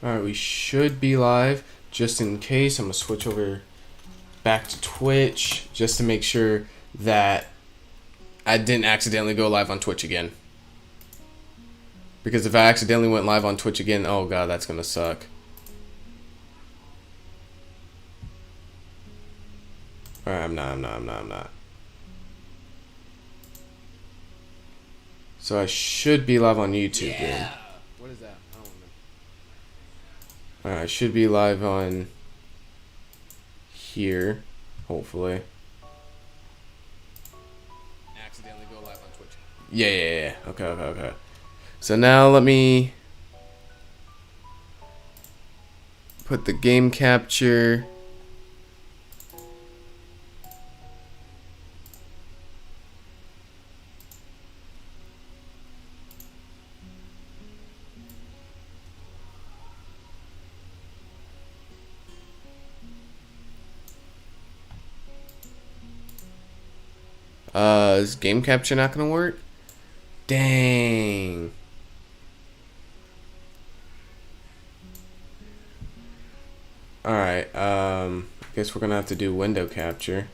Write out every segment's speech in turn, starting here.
Alright, we should be live. Just in case, I'm going to switch over back to Twitch just to make sure that I didn't accidentally go live on Twitch again. Because if I accidentally went live on Twitch again, oh god, that's going to suck. Alright, I'm not. So I should be live on YouTube then. What is that? I don't know. Alright, I should be live on here, hopefully. Accidentally go live on Twitch. Yeah. Okay. So now let me put the game capture. Is game capture not gonna work? Dang. Alright, I guess we're gonna have to do window capture.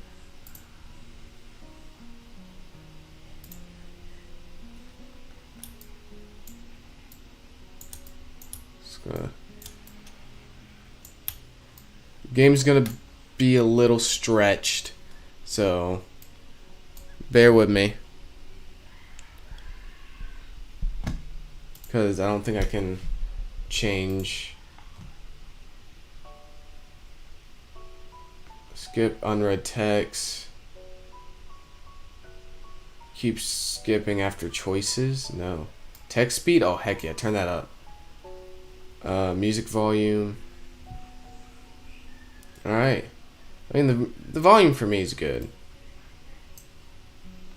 Game's gonna be a little stretched, so bear with me, because I don't think I can change. Skip unread text. Keep skipping after choices. No. Text speed? Oh heck yeah, turn that up. Music volume. Alright. I mean the volume for me is good.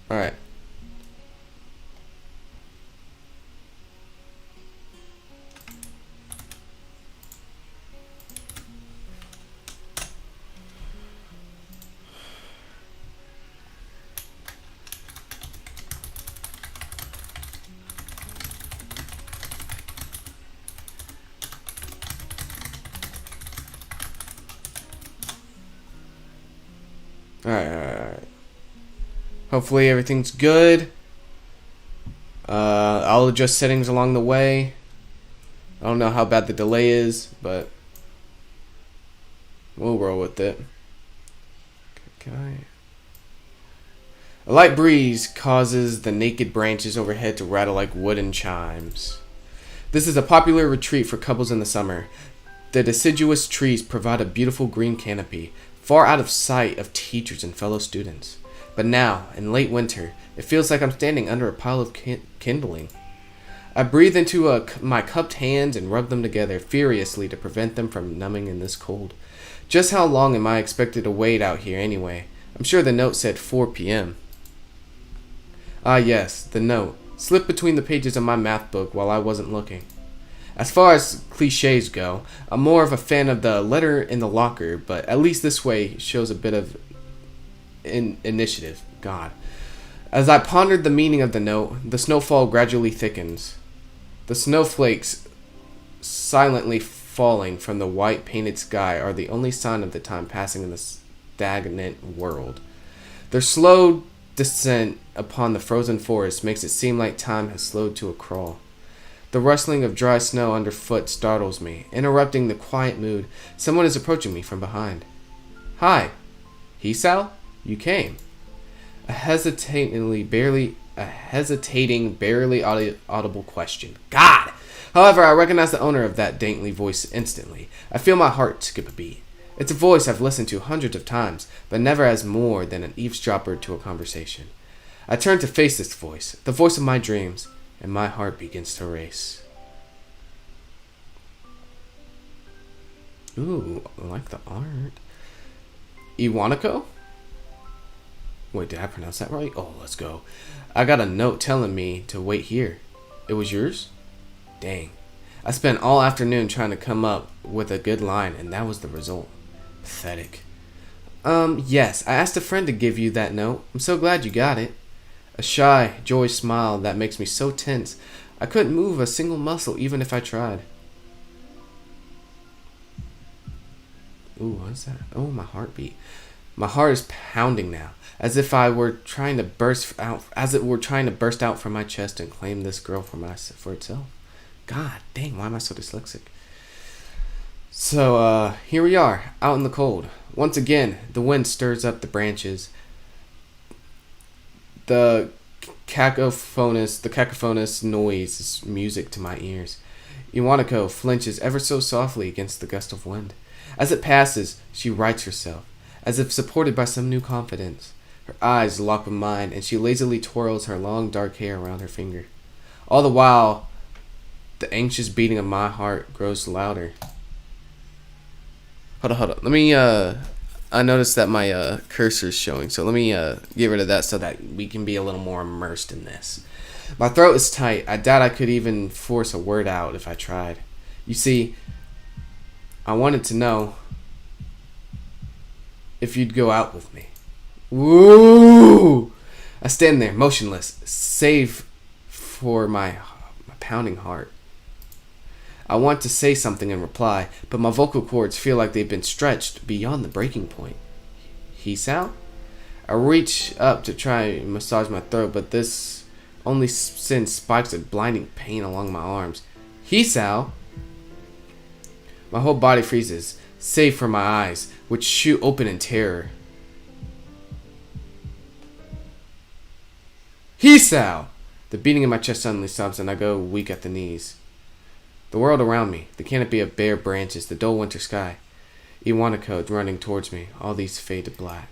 Alright. Alright. Hopefully everything's good. I'll adjust settings along the way. I don't know how bad the delay is, but we'll roll with it. Okay. A light breeze causes the naked branches overhead to rattle like wooden chimes. This is a popular retreat for couples in the summer. The deciduous trees provide a beautiful green canopy, far out of sight of teachers and fellow students. But now, in late winter, it feels like I'm standing under a pile of kindling. I breathe into my cupped hands and rub them together furiously to prevent them from numbing in this cold. Just how long am I expected to wait out here anyway? I'm sure the note said 4 p.m. Ah yes, the note, slipped between the pages of my math book while I wasn't looking. As far as cliches go, I'm more of a fan of the letter in the locker, but at least this way shows a bit of initiative. God. As I pondered the meaning of the note, the snowfall gradually thickens. The snowflakes silently falling from the white painted sky are the only sign of the time passing in the stagnant world. Their slow descent upon the frozen forest makes it seem like time has slowed to a crawl. The rustling of dry snow underfoot startles me. Interrupting the quiet mood, someone is approaching me from behind. Hi. Sal? You came. A hesitating, barely audible question. God! However, I recognize the owner of that dainty voice instantly. I feel my heart skip a beat. It's a voice I've listened to hundreds of times, but never as more than an eavesdropper to a conversation. I turn to face this voice, the voice of my dreams, and my heart begins to race. Ooh, I like the art. Iwaniko? Wait, did I pronounce that right? Oh, let's go. I got a note telling me to wait here. It was yours? Dang. I spent all afternoon trying to come up with a good line, and that was the result. Pathetic. Yes, I asked a friend to give you that note. I'm so glad you got it. A shy, joyous smile that makes me so tense, I couldn't move a single muscle even if I tried. Ooh, what's that? Oh, my heartbeat. My heart is pounding now, as if I were trying to burst out, as it were trying to burst out from my chest and claim this girl for itself. God dang, why am I so dyslexic? So, here we are, out in the cold. Once again, the wind stirs up the branches. The cacophonous noise is music to my ears. Iwanako flinches ever so softly against the gust of wind. As it passes, she rights herself, as if supported by some new confidence. Her eyes lock with mine, and she lazily twirls her long dark hair around her finger. All the while, the anxious beating of my heart grows louder. Hold on. Let me, I noticed that my cursor's showing, so let me get rid of that so that we can be a little more immersed in this. My throat is tight. I doubt I could even force a word out if I tried. You see, I wanted to know if you'd go out with me. Woo! I stand there, motionless, save for my pounding heart. I want to say something in reply, but my vocal cords feel like they've been stretched beyond the breaking point. Hisao? I reach up to try and massage my throat, but this only sends spikes of blinding pain along my arms. Hisao? My whole body freezes, save for my eyes, which shoot open in terror. Hisao! The beating in my chest suddenly stops and I go weak at the knees. The world around me, the canopy of bare branches, the dull winter sky. Iwanako running towards me, all these fade to black.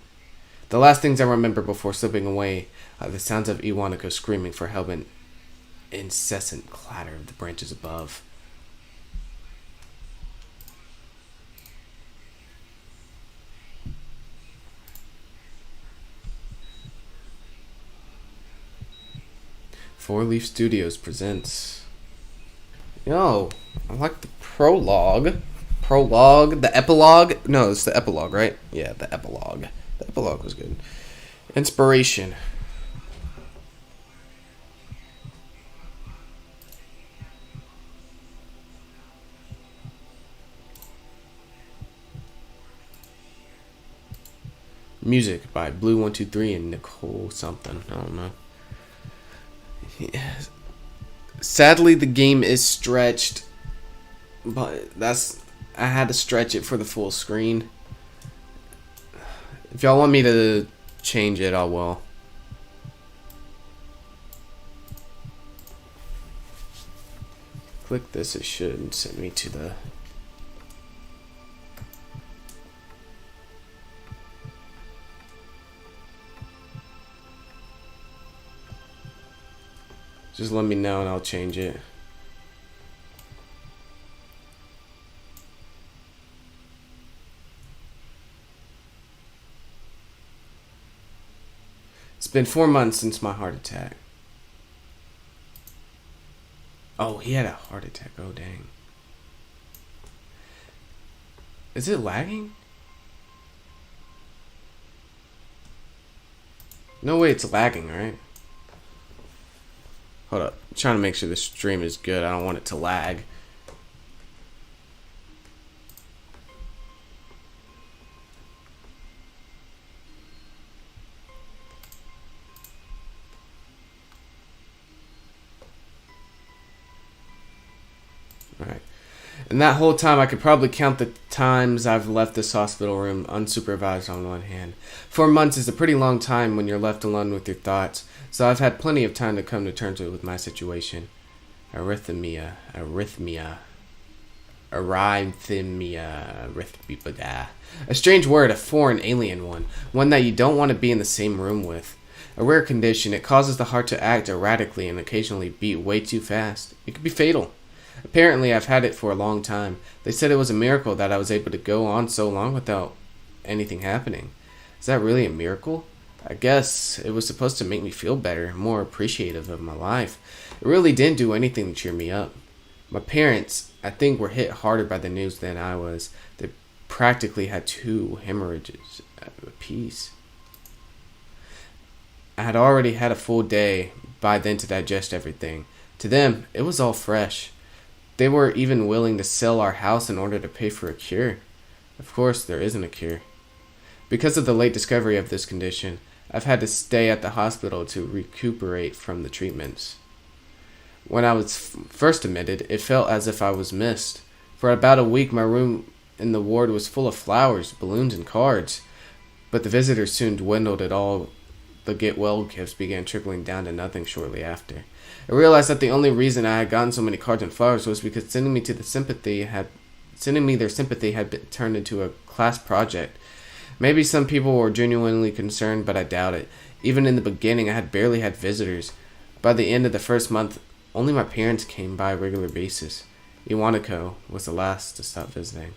The last things I remember before slipping away are the sounds of Iwanako screaming for help and incessant clatter of the branches above. Four Leaf Studios presents. Yo, I like the prologue. The epilogue? No, it's the epilogue, right? Yeah, the epilogue. The epilogue was good. Inspiration. Music by Blue123 and Nicole something. I don't know. Yeah. Sadly, the game is stretched, but I had to stretch it for the full screen. If y'all want me to change it, I will. Click this, it should send me to the... Just let me know and I'll change it. It's been 4 months since my heart attack. Oh, he had a heart attack. Oh, dang. Is it lagging? No way it's lagging, right? Hold up. I'm trying to make sure the stream is good. I don't want it to lag. Alright. And that whole time, I could probably count the times I've left this hospital room unsupervised on one hand. 4 months is a pretty long time when you're left alone with your thoughts, so I've had plenty of time to come to terms with my situation. Arrhythmia. A strange word, a foreign alien one that you don't want to be in the same room with. A rare condition, it causes the heart to act erratically and occasionally beat way too fast. It could be fatal. Apparently, I've had it for a long time. They said it was a miracle that I was able to go on so long without anything happening. Is that really a miracle? I guess it was supposed to make me feel better, more appreciative of my life. It really didn't do anything to cheer me up. My parents, I think, were hit harder by the news than I was. They practically had 2 hemorrhages apiece. I had already had a full day by then to digest everything. To them, it was all fresh. They were even willing to sell our house in order to pay for a cure. Of course, there isn't a cure. Because of the late discovery of this condition, I've had to stay at the hospital to recuperate from the treatments. When I was first admitted, it felt as if I was missed. For about a week, my room in the ward was full of flowers, balloons, and cards. But the visitors soon dwindled at all. The get well gifts began trickling down to nothing shortly after. I realized that the only reason I had gotten so many cards and flowers was because sending me their sympathy had been turned into a class project. Maybe some people were genuinely concerned, but I doubt it. Even in the beginning, I had barely had visitors. By the end of the first month, only my parents came by a regular basis. Iwaniko was the last to stop visiting.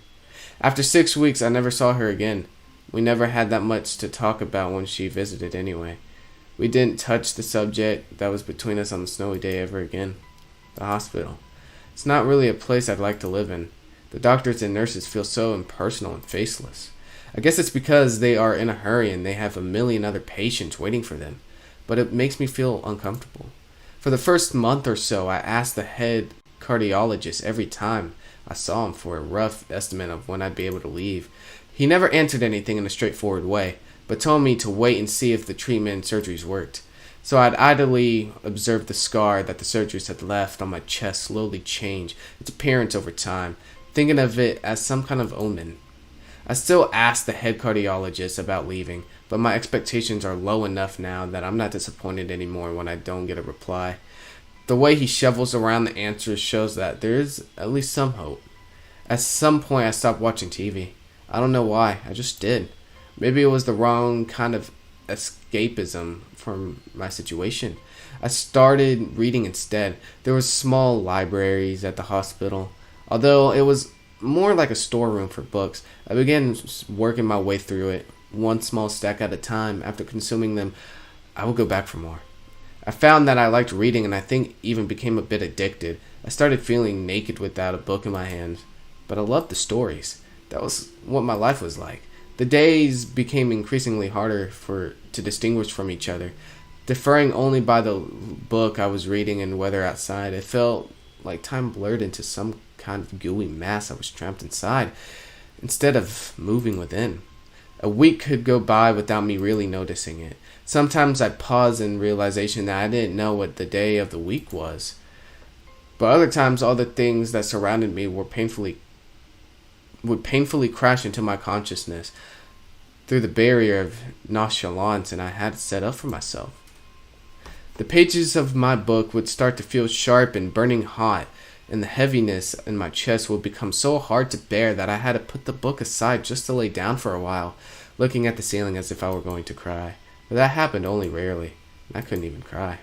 After 6 weeks, I never saw her again. We never had that much to talk about when she visited anyway. We didn't touch the subject that was between us on the snowy day ever again. The hospital. It's not really a place I'd like to live in. The doctors and nurses feel so impersonal and faceless. I guess it's because they are in a hurry and they have a million other patients waiting for them. But it makes me feel uncomfortable. For the first month or so, I asked the head cardiologist every time I saw him for a rough estimate of when I'd be able to leave. He never answered anything in a straightforward way, but told me to wait and see if the treatment and surgeries worked. So I'd idly observe the scar that the surgeries had left on my chest slowly change its appearance over time, thinking of it as some kind of omen. I still ask the head cardiologist about leaving, but my expectations are low enough now that I'm not disappointed anymore when I don't get a reply. The way he shovels around the answers shows that there is at least some hope. At some point I stopped watching TV. I don't know why, I just did. Maybe it was the wrong kind of escapism from my situation. I started reading instead. There were small libraries at the hospital. Although it was more like a storeroom for books, I began working my way through it, one small stack at a time. After consuming them, I would go back for more. I found that I liked reading and I think even became a bit addicted. I started feeling naked without a book in my hands, but I loved the stories. That was what my life was like. The days became increasingly harder to distinguish from each other, differing only by the book I was reading and weather outside. It felt like time blurred into some kind of gooey mass I was trapped inside, instead of moving within. A week could go by without me really noticing it. Sometimes I'd pause in realization that I didn't know what the day of the week was. But other times, all the things that surrounded me would painfully crash into my consciousness through the barrier of nonchalance and I had set up for myself. The pages of my book would start to feel sharp and burning hot, and the heaviness in my chest would become so hard to bear that I had to put the book aside just to lay down for a while, looking at the ceiling as if I were going to cry. But that happened only rarely, and I couldn't even cry.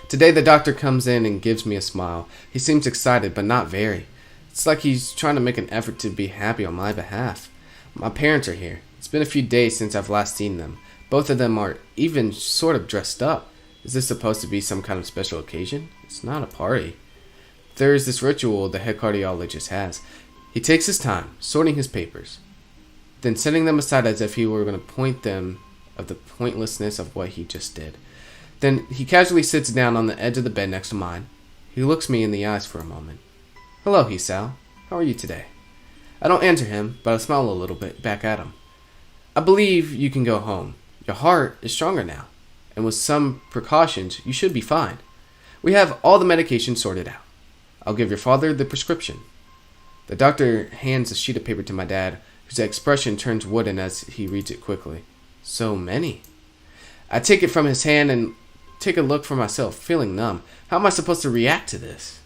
Today the doctor comes in and gives me a smile. He seems excited, but not very. It's like he's trying to make an effort to be happy on my behalf. My parents are here. It's been a few days since I've last seen them. Both of them are even sort of dressed up. Is this supposed to be some kind of special occasion? It's not a party. There is this ritual the head cardiologist has. He takes his time, sorting his papers, then setting them aside as if he were going to point them of the pointlessness of what he just did. Then he casually sits down on the edge of the bed next to mine. He looks me in the eyes for a moment. "Hello, Hisao. How are you today?" I don't answer him, but I smile a little bit back at him. "I believe you can go home. Your heart is stronger now, and with some precautions, you should be fine. We have all the medication sorted out. I'll give your father the prescription." The doctor hands a sheet of paper to my dad, whose expression turns wooden as he reads it quickly. So many. I take it from his hand and take a look for myself, feeling numb. How am I supposed to react to this?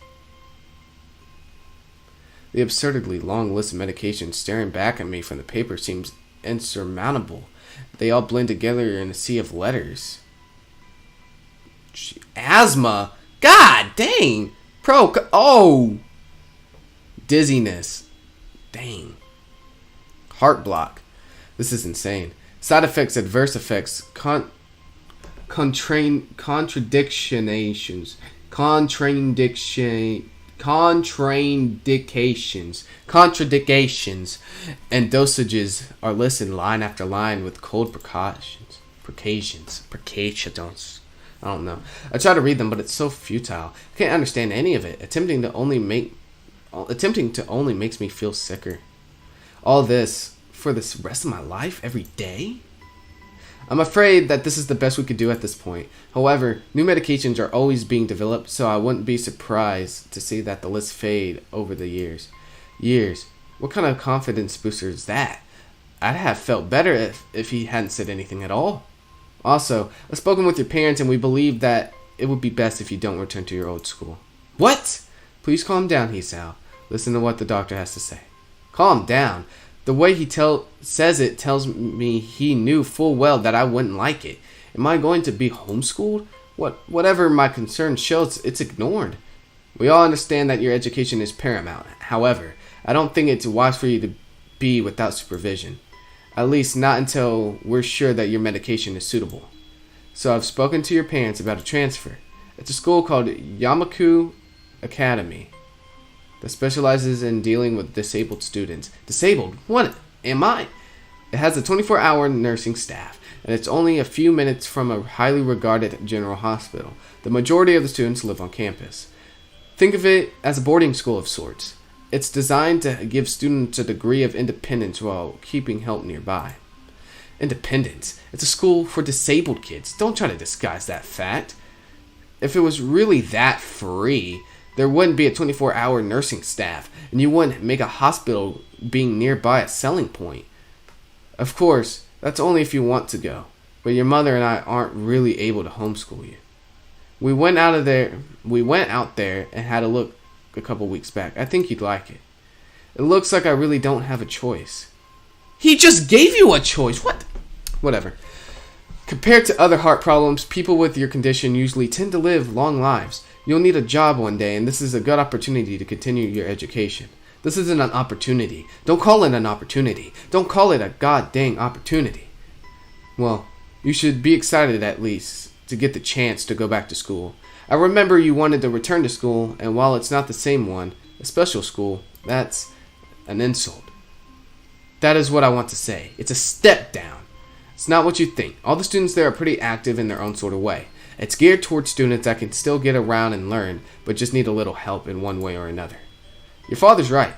The absurdly long list of medications staring back at me from the paper seems insurmountable. They all blend together in a sea of letters. Asthma? God dang! Dizziness. Dang. Heart block. This is insane. Side effects, adverse effects, contraindications, and dosages are listed line after line with cold precautions. I don't know. I try to read them, but it's so futile. I can't understand any of it. Attempting to only makes me feel sicker. All this for the rest of my life, every day? I'm afraid that this is the best we could do at this point. However, new medications are always being developed, so I wouldn't be surprised to see that the list fade over the years. Years? What kind of confidence booster is that? I'd have felt better if he hadn't said anything at all. Also, I've spoken with your parents and we believe that it would be best if you don't return to your old school. What? Please calm down, Hisao. Listen to what the doctor has to say. Calm down? The way he says it tells me he knew full well that I wouldn't like it. Am I going to be homeschooled? Whatever my concern shows, it's ignored. We all understand that your education is paramount. However, I don't think it's wise for you to be without supervision. At least not until we're sure that your medication is suitable. So I've spoken to your parents about a transfer. It's a school called Yamaku Academy that specializes in dealing with disabled students. Disabled? What am I? It has a 24-hour nursing staff, and it's only a few minutes from a highly regarded general hospital. The majority of the students live on campus. Think of it as a boarding school of sorts. It's designed to give students a degree of independence while keeping help nearby. Independence? It's a school for disabled kids. Don't try to disguise that fact. If it was really that free, there wouldn't be a 24-hour nursing staff, and you wouldn't make a hospital being nearby a selling point. Of course, that's only if you want to go, but your mother and I aren't really able to homeschool you. We went out there and had a look a couple weeks back. I think you'd like it. It looks like I really don't have a choice. He just gave you a choice. What? Whatever. Compared to other heart problems, people with your condition usually tend to live long lives. You'll need a job one day, and this is a good opportunity to continue your education. This isn't an opportunity. Don't call it an opportunity. Don't call it a god-dang opportunity. Well, you should be excited at least to get the chance to go back to school. I remember you wanted to return to school, and while it's not the same one, a special school, that's an insult. That is what I want to say. It's a step down. It's not what you think. All the students there are pretty active in their own sort of way. It's geared towards students that can still get around and learn, but just need a little help in one way or another. Your father's right.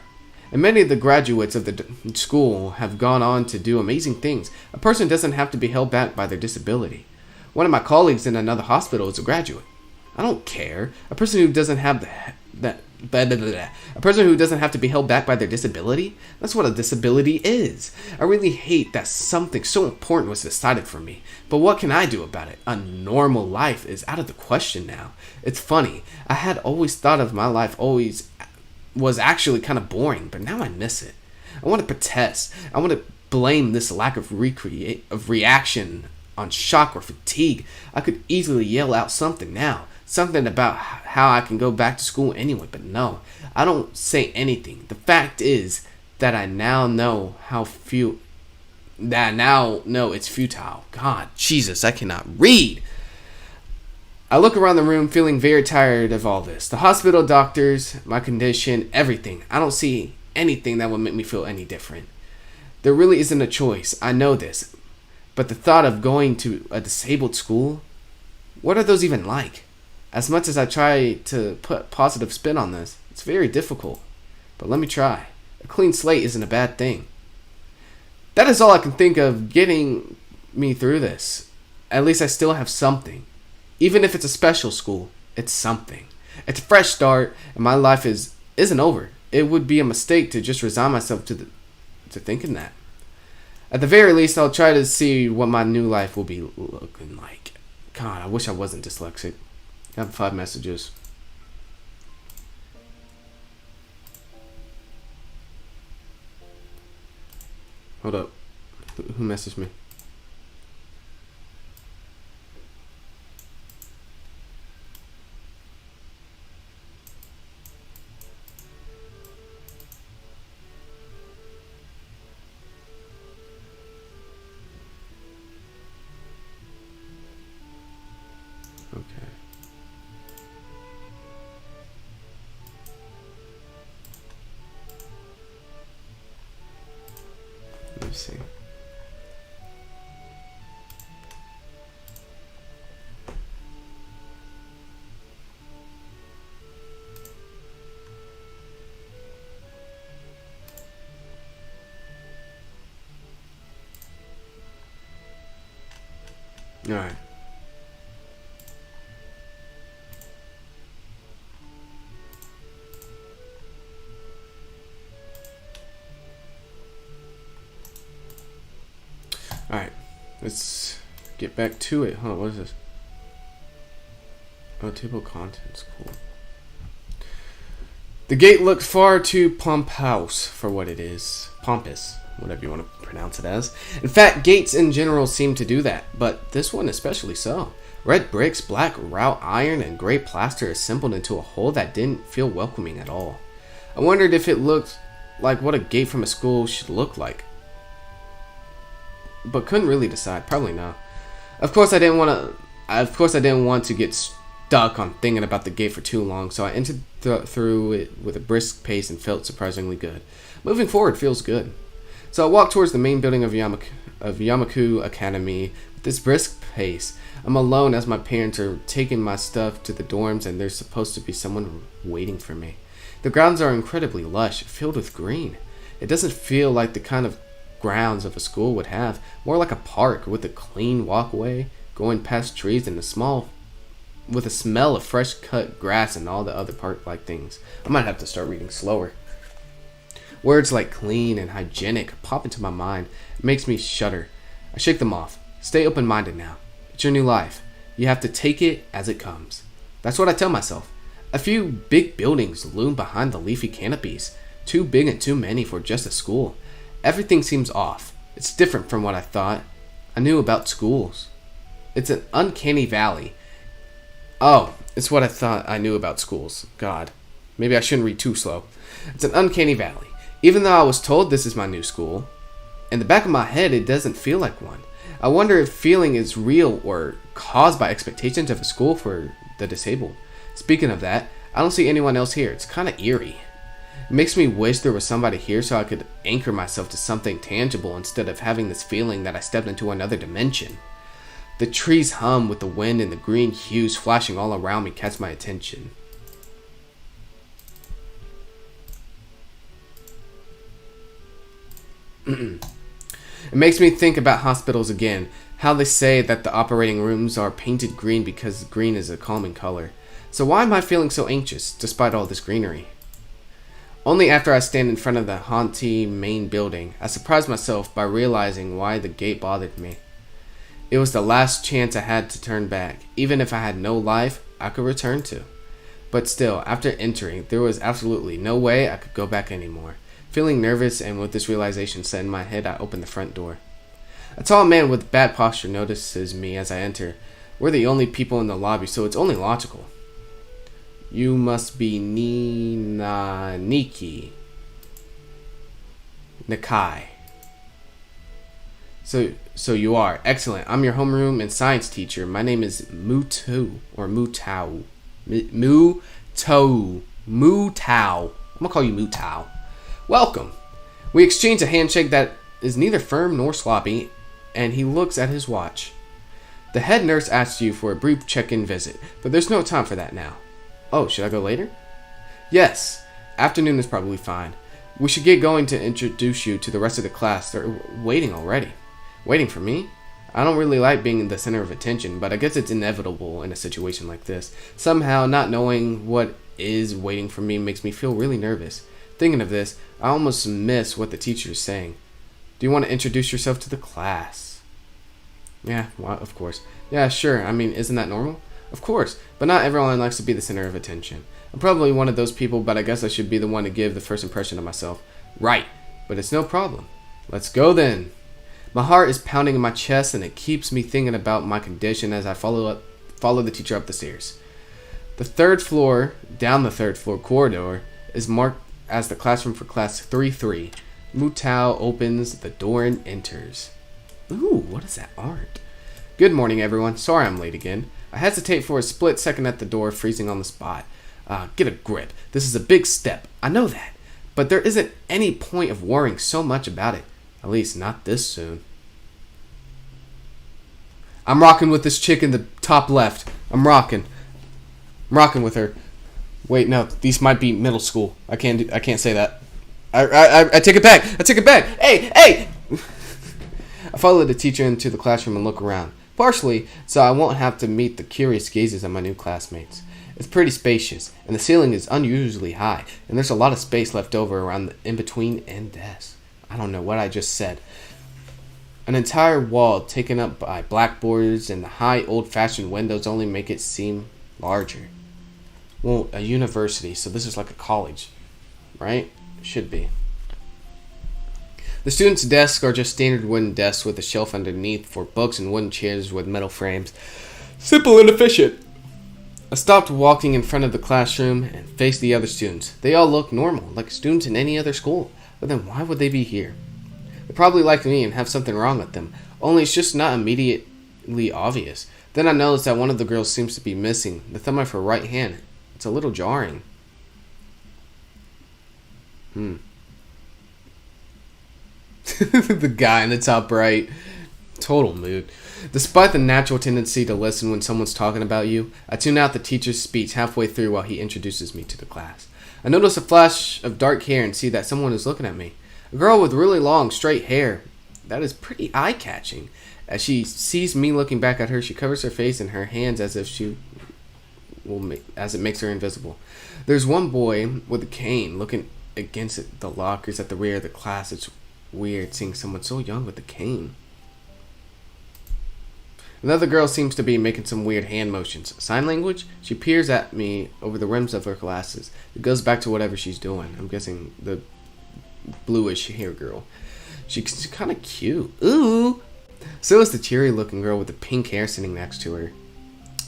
And many of the graduates of the school have gone on to do amazing things. A person doesn't have to be held back by their disability. One of my colleagues in another hospital is a graduate. I don't care. A person who doesn't have a person who doesn't have to be held back by their disability? That's what a disability is. I really hate that something so important was decided for me. But what can I do about it? A normal life is out of the question now. It's funny. I had always thought of my life always was actually kind of boring, but now I miss it. I want to protest. I want to blame this lack of reaction on shock or fatigue. I could easily yell out something now. Something about how I can go back to school anyway, but no, I don't say anything. The fact is that I now know it's futile. God, Jesus, I cannot read. I look around the room feeling very tired of all this. The hospital, doctors, my condition, everything. I don't see anything that would make me feel any different. There really isn't a choice. I know this. But the thought of going to a disabled school, what are those even like? As much as I try to put positive spin on this, it's very difficult. But let me try. A clean slate isn't a bad thing. That is all I can think of getting me through this. At least I still have something. Even if it's a special school, it's something. It's a fresh start, and my life isn't over. It would be a mistake to just resign myself to thinking that. At the very least, I'll try to see what my new life will be looking like. God, I wish I wasn't dyslexic. I have 5 messages. Hold up. Who messaged me? Okay. Let me see. Alright. Alright. Let's get back to it. Huh, what is this? Oh, table of contents. Cool. The gate looked far too pompous for what it is. Pompous, whatever you want to pronounce it as. In fact, gates in general seem to do that, but this one especially so. Red bricks, black wrought iron, and gray plaster assembled into a whole that didn't feel welcoming at all. I wondered if it looked like what a gate from a school should look like, but couldn't really decide. Probably not. Of course, I didn't want to get stuck on thinking about the gate for too long, so I entered through it with a brisk pace and felt surprisingly good. Moving forward feels good. So I walked towards the main building of Yamaku Academy with this brisk pace. I'm alone as my parents are taking my stuff to the dorms, and there's supposed to be someone waiting for me. The grounds are incredibly lush, filled with green. It doesn't feel like the kind of grounds of a school would have, more like a park with a clean walkway going past trees and with a smell of fresh cut grass and all the other park-like things. I might have to start reading slower. Words like clean and hygienic pop into my mind. It makes me shudder. I shake them off. Stay open-minded now. It's your new life. You have to take it as it comes. That's what I tell myself. A few big buildings loom behind the leafy canopies. Too big and too many for just a school. Everything seems off. It's different from what I thought I knew about schools. It's an uncanny valley. Oh, it's what I thought I knew about schools. God, maybe I shouldn't read too slow. It's an uncanny valley. Even though I was told this is my new school, in the back of my head it doesn't feel like one. I wonder if feeling is real or caused by expectations of a school for the disabled. Speaking of that, I don't see anyone else here. It's kind of eerie. It makes me wish there was somebody here so I could anchor myself to something tangible instead of having this feeling that I stepped into another dimension. The trees hum with the wind, and the green hues flashing all around me catch my attention. It makes me think about hospitals again, how they say that the operating rooms are painted green because green is a calming color. So why am I feeling so anxious despite all this greenery? Only after I stand in front of the haunted main building, I surprise myself by realizing why the gate bothered me. It was the last chance I had to turn back. Even if I had no life, I could return to. But still, after entering, there was absolutely no way I could go back anymore. Feeling nervous and with this realization set in my head, I opened the front door. A tall man with bad posture notices me as I enter. We're the only people in the lobby, so it's only logical. You must be Niki. Nakai. So you are. Excellent. I'm your homeroom and science teacher. My name is Mutao. Mutao. I'm gonna call you Mutao. Welcome. We exchange a handshake that is neither firm nor sloppy, and he looks at his watch. The head nurse asks you for a brief check-in visit, but there's no time for that now. Oh, should I go later? Yes. Afternoon is probably fine. We should get going to introduce you to the rest of the class. They're waiting already. Waiting for me? I don't really like being the center of attention, but I guess it's inevitable in a situation like this. Somehow, not knowing what is waiting for me makes me feel really nervous. Thinking of this, I almost miss what the teacher is saying. Do you want to introduce yourself to the class? Yeah, well, of course. Yeah, sure. I mean, isn't that normal? Of course, but not everyone likes to be the center of attention. I'm probably one of those people, but I guess I should be the one to give the first impression of myself. Right, but it's no problem. Let's go then. My heart is pounding in my chest, and it keeps me thinking about my condition as I follow the teacher up the stairs. Down the third floor corridor is marked as the classroom for class 3-3. Mutao opens the door and enters. Ooh, what is that art? Good morning, everyone. Sorry I'm late again. I hesitate for a split second at the door, freezing on the spot. Get a grip. This is a big step. I know that. But there isn't any point of worrying so much about it. At least not this soon. I'm rocking with this chick in the top left. I'm rocking with her. Wait, no, these might be middle school. I can't say that. I take it back. Hey! I follow the teacher into the classroom and look around. Partially, so I won't have to meet the curious gazes of my new classmates. It's pretty spacious, and the ceiling is unusually high, and there's a lot of space left over around the in-between and desks. I don't know what I just said. An entire wall taken up by blackboards and the high old-fashioned windows only make it seem larger. Well, a university, so this is like a college, right? Should be. The students' desks are just standard wooden desks with a shelf underneath for books and wooden chairs with metal frames. Simple and efficient. I stopped walking in front of the classroom and faced the other students. They all look normal, like students in any other school. But then why would they be here? They probably like me and have something wrong with them, only it's just not immediately obvious. Then I noticed that one of the girls seems to be missing the thumb of her right hand. It's a little jarring. The guy in the top right. Total mood. Despite the natural tendency to listen when someone's talking about you, I tune out the teacher's speech halfway through while he introduces me to the class. I notice a flash of dark hair and see that someone is looking at me. A girl with really long, straight hair. That is pretty eye-catching. As she sees me looking back at her, she covers her face in her hands as it makes her invisible. There's one boy with a cane looking against the lockers at the rear of the class. It's weird seeing someone so young with a cane. Another girl seems to be making some weird hand motions. Sign language? She peers at me over the rims of her glasses. It goes back to whatever she's doing. I'm guessing the bluish hair girl. She's kind of cute. Ooh! So is the cheery looking girl with the pink hair sitting next to her.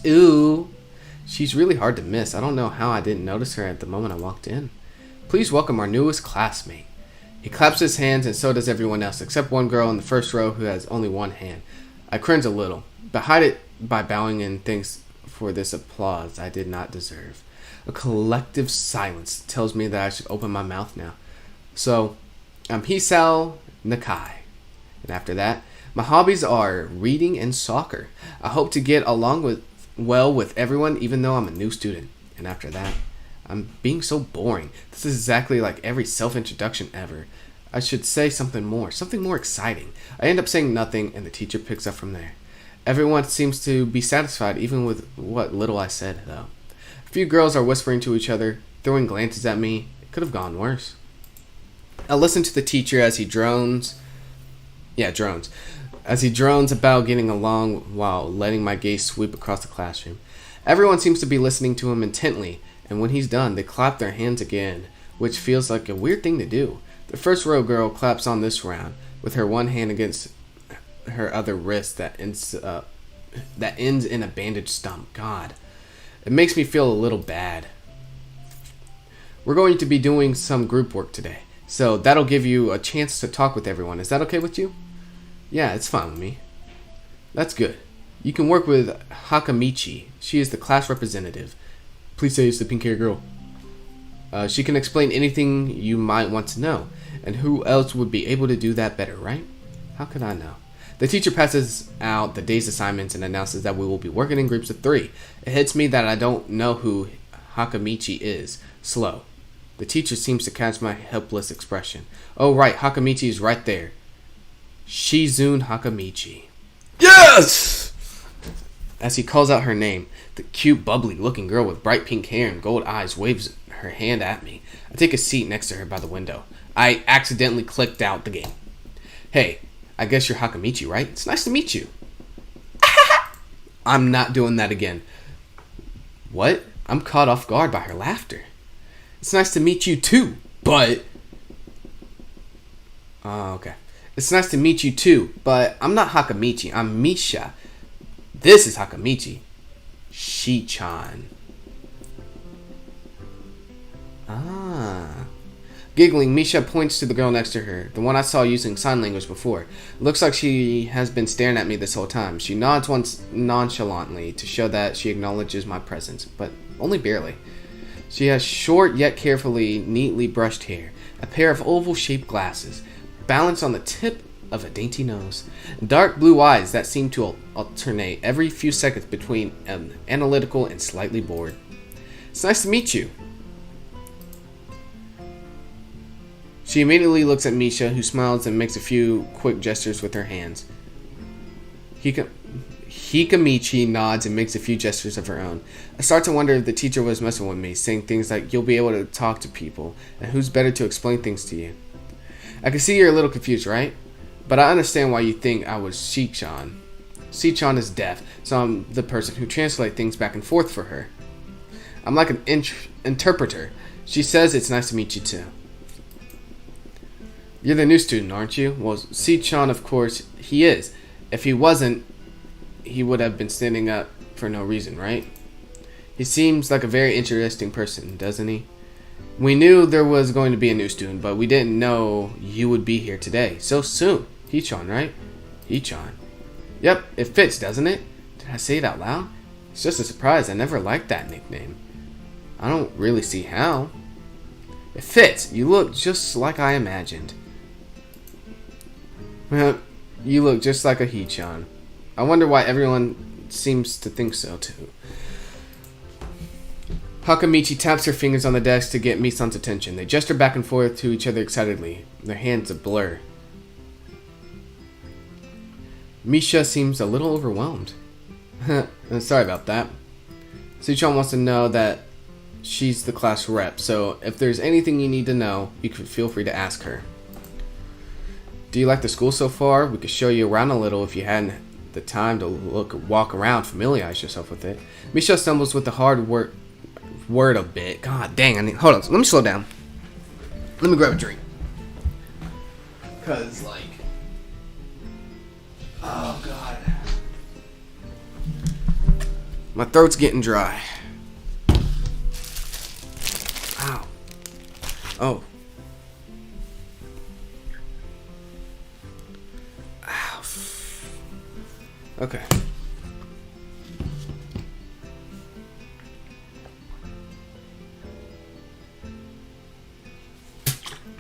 Ooh! She's really hard to miss. I don't know how I didn't notice her at the moment I walked in. Please welcome our newest classmate. He claps his hands and so does everyone else, except one girl in the first row who has only one hand. I cringe a little, but hide it by bowing in thanks for this applause I did not deserve. A collective silence tells me that I should open my mouth now. So, I'm Hisao Nakai. And after that, my hobbies are reading and soccer. I hope to get along well with everyone even though I'm a new student. And after that, I'm being so boring. This is exactly like every self-introduction ever. I should say something more exciting. I end up saying nothing and the teacher picks up from there. Everyone seems to be satisfied even with what little I said, though. A few girls are whispering to each other, throwing glances at me. It could have gone worse. I listen to the teacher as he drones. As he drones about getting along while letting my gaze sweep across the classroom. Everyone seems to be listening to him intently, and when he's done, they clap their hands again, which feels like a weird thing to do. The first row girl claps on this round, with her one hand against her other wrist that ends in a bandaged stump. God, it makes me feel a little bad. We're going to be doing some group work today, so that'll give you a chance to talk with everyone. Is that okay with you? Yeah, it's fine with me. That's good. You can work with Hakamichi. She is the class representative. Please say it's the pink hair girl. She can explain anything you might want to know. And who else would be able to do that better, right? How could I know? The teacher passes out the day's assignments and announces that we will be working in groups of 3. It hits me that I don't know who Hakamichi is. Slow. The teacher seems to catch my helpless expression. Oh right, Hakamichi is right there. Shizune Hakamichi. Yes! As he calls out her name, the cute, bubbly-looking girl with bright pink hair and gold eyes waves her hand at me. I take a seat next to her by the window. I accidentally clicked out the game. Hey, I guess you're Hakamichi, right? It's nice to meet you. I'm not doing that again. What? I'm caught off guard by her laughter. It's nice to meet you too, but... okay. It's nice to meet you too, but I'm not Hakamichi. I'm Misha. This is Hakamichi. Shi-chan. Giggling, Misha points to the girl next to her, the one I saw using sign language before. Looks like she has been staring at me this whole time. She nods once nonchalantly to show that she acknowledges my presence, but only barely. She has short yet carefully, neatly brushed hair, a pair of oval-shaped glasses, balanced on the tip of a dainty nose, and dark blue eyes that seem to alternate every few seconds between analytical and slightly bored. It's nice to meet you. She immediately looks at Misha, who smiles and makes a few quick gestures with her hands. He Hikamichi nods and makes a few gestures of her own. I start to wonder if the teacher was messing with me, saying things like, you'll be able to talk to people, and who's better to explain things to you. I can see you're a little confused, right? But I understand why you think I was Shi-chan. Shi-chan is deaf, so I'm the person who translates things back and forth for her. I'm like an interpreter. She says it's nice to meet you too. You're the new student, aren't you? Well, Shi-chan, of course, he is. If he wasn't, he would have been standing up for no reason, right? He seems like a very interesting person, doesn't he? We knew there was going to be a new student, but we didn't know you would be here today. So soon. Hichan, right? Hichan. Yep, it fits, doesn't it? Did I say it out loud? It's just a surprise. I never liked that nickname. I don't really see how. It fits. You look just like I imagined. You look just like a Hichan. I wonder why everyone seems to think so too. Hakamichi taps her fingers on the desk to get Misan's attention. They gesture back and forth to each other excitedly, their hands a blur. Misha seems a little overwhelmed. Sorry about that. Suchan wants to know that she's the class rep, so if there's anything you need to know, you can feel free to ask her. Do you like the school so far? We could show you around a little if you hadn't the time to walk around, familiarize yourself with it. Misha stumbles with the hard word a bit. God dang, hold on, let me slow down. Let me grab a drink. Cause like, oh god, my throat's getting dry. Ow. Oh. Okay.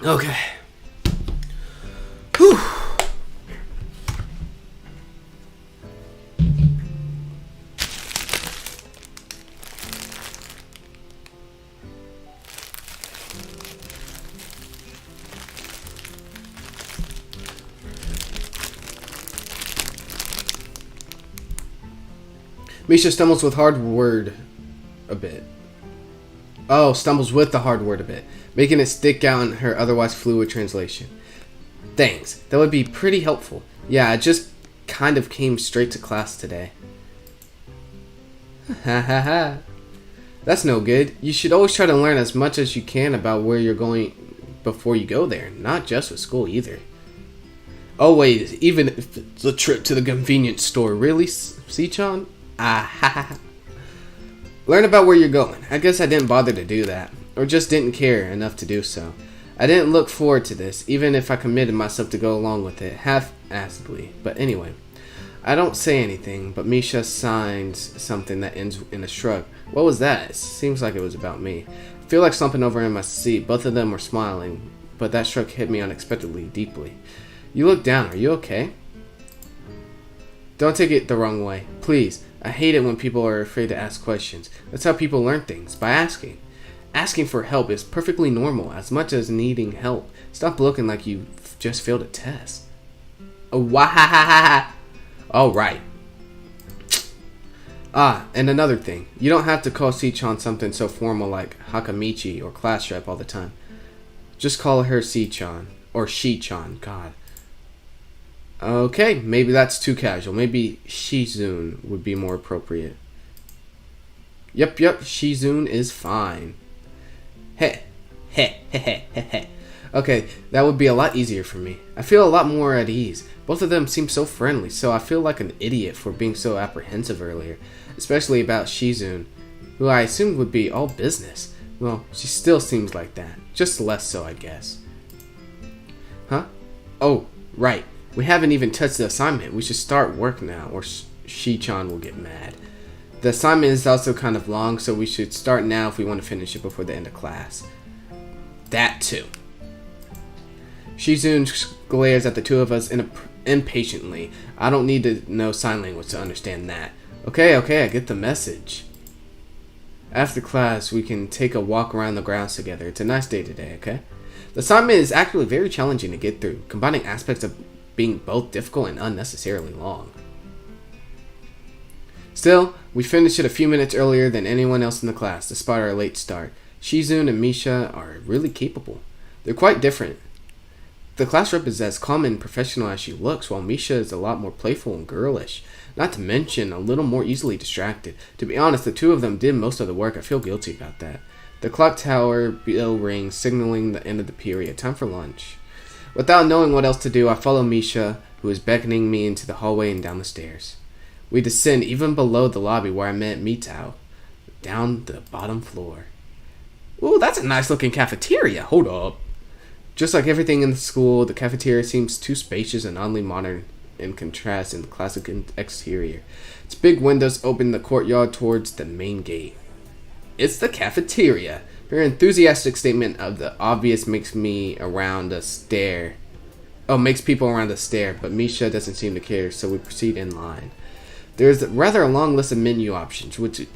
Okay. Whew. Misha stumbles with hard word a bit. Oh, stumbles with the hard word a bit, making it stick out in her otherwise fluid translation. Thanks. That would be pretty helpful. Yeah, I just kind of came straight to class today. Ha ha ha. That's no good. You should always try to learn as much as you can about where you're going before you go there, not just with school either. Oh wait, even if it's a trip to the convenience store. Really, Sichan? Ah ha ha. Learn about where you're going. I guess I didn't bother to do that, or just didn't care enough to do so. I didn't look forward to this, even if I committed myself to go along with it, half-assedly. But anyway, I don't say anything, but Misha signs something that ends in a shrug. What was that? It seems like it was about me. I feel like slumping over in my seat. Both of them were smiling, but that shrug hit me unexpectedly, deeply. You look down. Are you okay? Don't take it the wrong way. Please. I hate it when people are afraid to ask questions. That's how people learn things, by asking. Asking for help is perfectly normal, as much as needing help. Stop looking like you just failed a test. Oh, wahahaha. All right. Ah, and another thing. You don't have to call Sichan something so formal like Hakamichi or class rep all the time. Just call her Sichan, or Shi-chan, God. Okay, maybe that's too casual. Maybe Shizun would be more appropriate. Yep, Shizun is fine. Heh. Okay, that would be a lot easier for me. I feel a lot more at ease. Both of them seem so friendly, so I feel like an idiot for being so apprehensive earlier. Especially about Shizun, who I assumed would be all business. Well, she still seems like that. Just less so, I guess. Huh? Oh, right. We haven't even touched the assignment. We should start work now, or Shi-chan will get mad. The assignment is also kind of long, so we should start now if we want to finish it before the end of class. That too. Shizun glares at the two of us impatiently. I don't need to know sign language to understand that. Okay, I get the message. After class, we can take a walk around the grounds together. It's a nice day today, okay? The assignment is actually very challenging to get through, combining aspects of being both difficult and unnecessarily long. Still, we finished it a few minutes earlier than anyone else in the class, despite our late start. Shizun and Misha are really capable. They're quite different. The class rep is as calm and professional as she looks, while Misha is a lot more playful and girlish. Not to mention, a little more easily distracted. To be honest, the two of them did most of the work. I feel guilty about that. The clock tower bell rings, signaling the end of the period. Time for lunch. Without knowing what else to do, I follow Misha, who is beckoning me into the hallway and down the stairs. We descend even below the lobby where I met Mitao, down the bottom floor. Ooh, that's a nice looking cafeteria. Hold up. Just like everything in the school, the cafeteria seems too spacious and oddly modern in contrast in the classic exterior. Its big windows open the courtyard towards the main gate. It's the cafeteria. Her enthusiastic statement of the obvious makes me around a stare. Oh, makes people around us stare, but Misha doesn't seem to care, so we proceed in line. There's rather a long list of menu options, which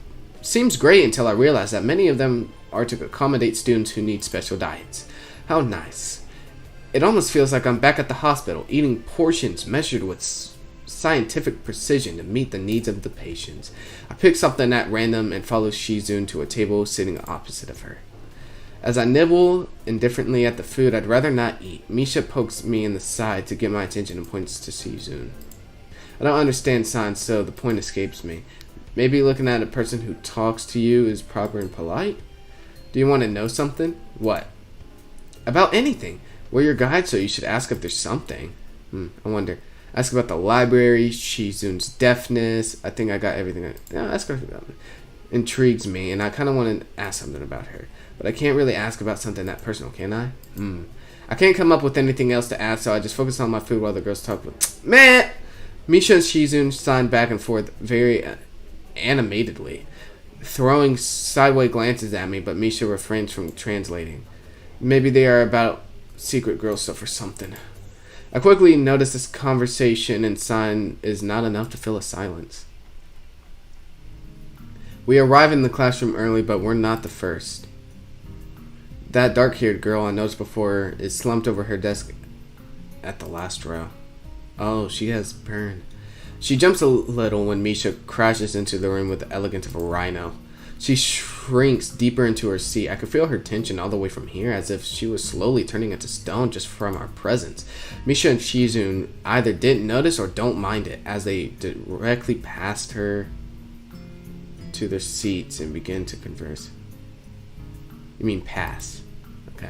seems great until I realize that many of them are to accommodate students who need special diets. How nice. It almost feels like I'm back at the hospital, eating portions measured with scientific precision to meet the needs of the patients. I pick something at random and follow Shizun to a table sitting opposite of her. As I nibble indifferently at the food I'd rather not eat, Misha pokes me in the side to get my attention and points to Shizun. I don't understand signs, so the point escapes me. Maybe looking at a person who talks to you is proper and polite? Do you want to know something? What? About anything. We're your guide, so you should ask if there's something. I wonder. Ask about the library, Shizun's deafness. I think I got everything. Yeah, ask her about it. Intrigues me, and I kind of want to ask something about her. But I can't really ask about something that personal, can I? I can't come up with anything else to ask, so I just focus on my food while the girls talk. Man! Misha and Shizun sign back and forth very animatedly, throwing sideways glances at me, but Misha refrains from translating. Maybe they are about secret girl stuff or something. I quickly notice this conversation and sign is not enough to fill a silence. We arrive in the classroom early, but we're not the first. That dark-haired girl I noticed before is slumped over her desk at the last row. Oh, she has burned. She jumps a little when Misha crashes into the room with the elegance of a rhino. She shrinks deeper into her seat. I could feel her tension all the way from here, as if she was slowly turning into stone just from our presence. Misha and Shizun either didn't notice or don't mind it, as they directly passed her to their seats and begin to converse. You mean pass. Okay.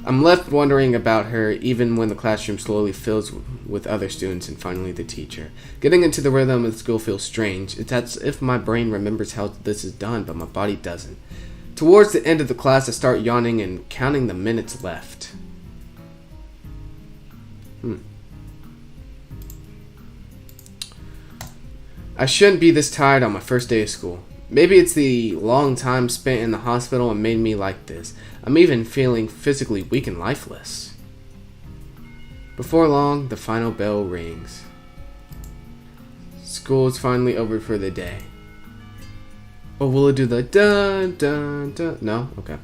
I'm left wondering about her even when the classroom slowly fills with other students and finally the teacher. Getting into the rhythm of the school feels strange. It's as if my brain remembers how this is done, but my body doesn't. Towards the end of the class, I start yawning and counting the minutes left. I shouldn't be this tired on my first day of school. Maybe it's the long time spent in the hospital and made me like this. I'm even feeling physically weak and lifeless. Before long, the final bell rings. School is finally over for the day. Oh, will it do the dun dun dun? No? Okay.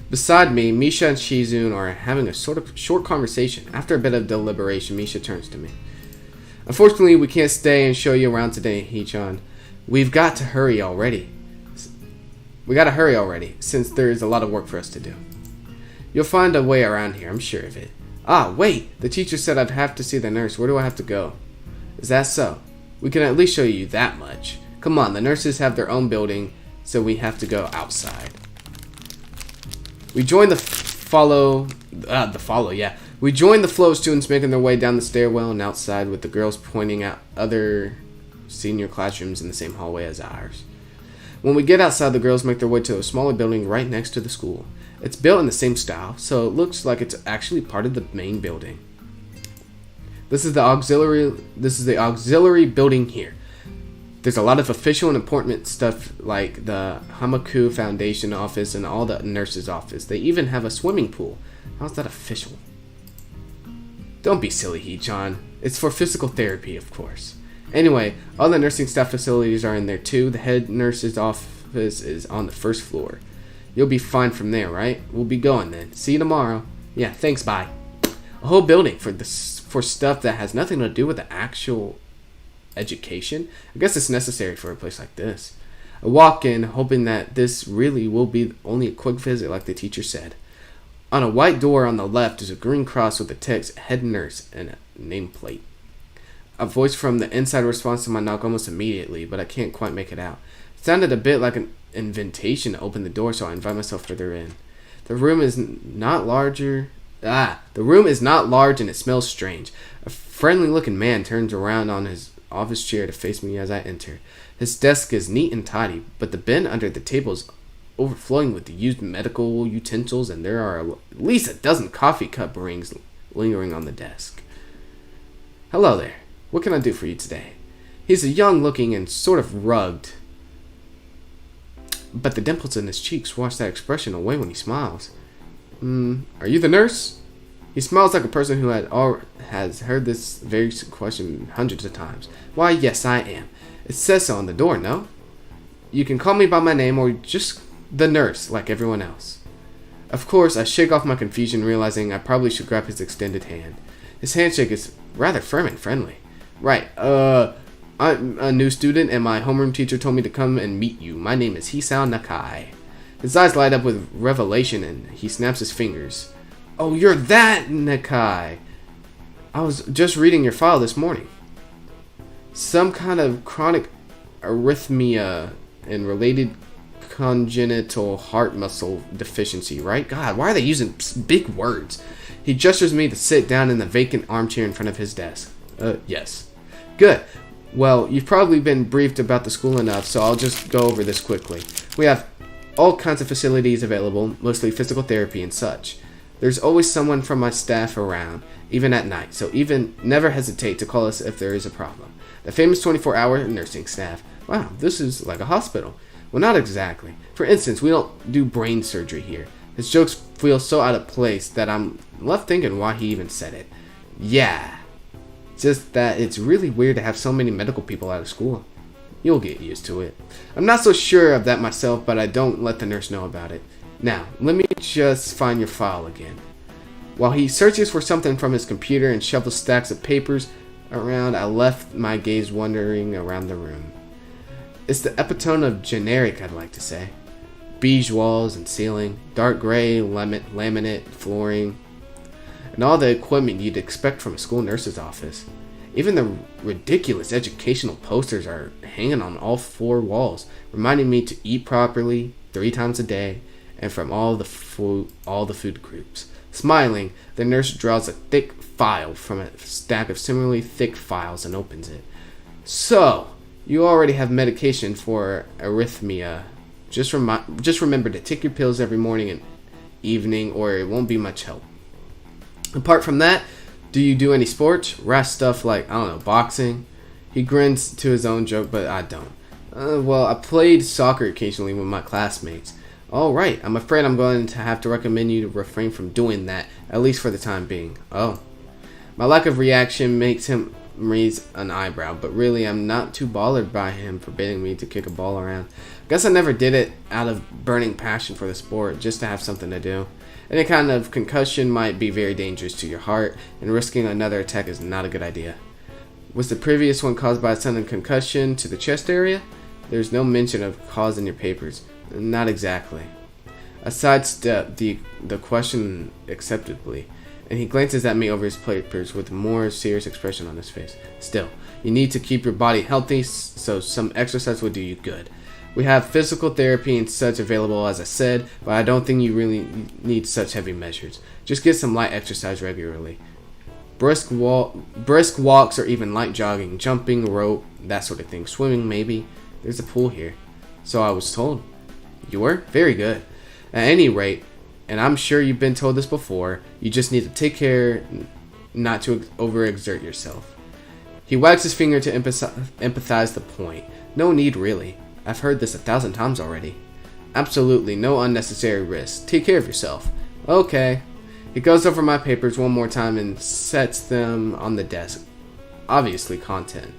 Beside me, Misha and Shizun are having a sort of short conversation. After a bit of deliberation, Misha turns to me. Unfortunately, we can't stay and show you around today, Hee-chan. We've got to hurry already. Since there's a lot of work for us to do. You'll find a way around here, I'm sure of it. Ah, wait! The teacher said I'd have to see the nurse. Where do I have to go? Is that so? We can at least show you that much. Come on, the nurses have their own building, so we have to go outside. We join the flow of students making their way down the stairwell and outside, with the girls pointing out other senior classrooms in the same hallway as ours. When we get outside, the girls make their way to a smaller building right next to the school. It's built in the same style, so it looks like it's actually part of the main building. This is the auxiliary building here. There's a lot of official and important stuff like the Hamaku Foundation office and all the nurses' office. They even have a swimming pool. How's that official? Don't be silly, Hee-chan. It's for physical therapy, of course. Anyway, all the nursing staff facilities are in there too. The head nurse's office is on the first floor. You'll be fine from there, right? We'll be going then. See you tomorrow. Yeah, thanks, bye. A whole building for stuff that has nothing to do with the actual education? I guess it's necessary for a place like this. I walk in, hoping that this really will be only a quick visit like the teacher said. On a white door on the left is a green cross with the text "Head Nurse" and a nameplate. A voice from the inside responds to my knock almost immediately, but I can't quite make it out. It sounded a bit like an invitation to open the door, so I invite myself further in. The room is not larger. The room is not large and it smells strange. A friendly-looking man turns around on his office chair to face me as I enter. His desk is neat and tidy, but the bin under the table is overflowing with the used medical utensils, and there are at least a dozen coffee cup rings lingering on the desk. Hello there. What can I do for you today? He's a young-looking and sort of rugged, but the dimples in his cheeks wash that expression away when he smiles. Are you the nurse? He smiles like a person who has heard this very question hundreds of times. Why, yes, I am. It says so on the door, no? You can call me by my name or just the nurse, like everyone else. Of course, I shake off my confusion, realizing I probably should grab his extended hand. His handshake is rather firm and friendly. Right, I'm a new student, and my homeroom teacher told me to come and meet you. My name is Hisao Nakai. His eyes light up with revelation, and he snaps his fingers. Oh, you're that Nakai. I was just reading your file this morning. Some kind of chronic arrhythmia and related congenital heart muscle deficiency, right? God, why are they using big words? He gestures me to sit down in the vacant armchair in front of his desk. Yes. Good. Well, you've probably been briefed about the school enough, so I'll just go over this quickly. We have all kinds of facilities available, mostly physical therapy and such. There's always someone from my staff around, even at night, so never hesitate to call us if there is a problem. The famous 24-hour nursing staff. Wow, this is like a hospital. Well, not exactly. For instance, we don't do brain surgery here. His jokes feel so out of place that I'm left thinking why he even said it. Yeah. Just that it's really weird to have so many medical people out of school. You'll get used to it. I'm not so sure of that myself, but I don't let the nurse know about it. Now, let me just find your file again. While he searches for something from his computer and shovels stacks of papers around, I left my gaze wandering around the room. It's the epitome of generic, I'd like to say. Beige walls and ceiling, dark gray laminate flooring, and all the equipment you'd expect from a school nurse's office. Even the ridiculous educational posters are hanging on all four walls, reminding me to eat properly 3 times a day and from all the food groups. Smiling, the nurse draws a thick file from a stack of similarly thick files and opens it. So, you already have medication for arrhythmia. Just remember to take your pills every morning and evening, or it won't be much help. Apart from that, do you do any sports? Rash stuff like, I don't know, boxing? He grins to his own joke, but I don't. Well, I played soccer occasionally with my classmates. Alright, I'm afraid I'm going to have to recommend you to refrain from doing that, at least for the time being. Oh. My lack of reaction makes him raise an eyebrow, but really I'm not too bothered by him forbidding me to kick a ball around. Guess I never did it out of burning passion for the sport, just to have something to do. Any kind of concussion might be very dangerous to your heart, and risking another attack is not a good idea. Was the previous one caused by a sudden concussion to the chest area? There's no mention of cause in your papers. Not exactly. I sidestep the question acceptably, and he glances at me over his papers with a more serious expression on his face. Still, you need to keep your body healthy, so some exercise will do you good. We have physical therapy and such available, as I said, but I don't think you really need such heavy measures. Just get some light exercise regularly. Brisk walks or even light jogging, jumping, rope, that sort of thing. Swimming, maybe. There's a pool here. So I was told. You were? Very good. At any rate, and I'm sure you've been told this before, you just need to take care not to overexert yourself. He wags his finger to empathize the point. No need, really. I've heard this 1,000 times already. Absolutely, no unnecessary risks. Take care of yourself. Okay. He goes over my papers one more time and sets them on the desk. Obviously content.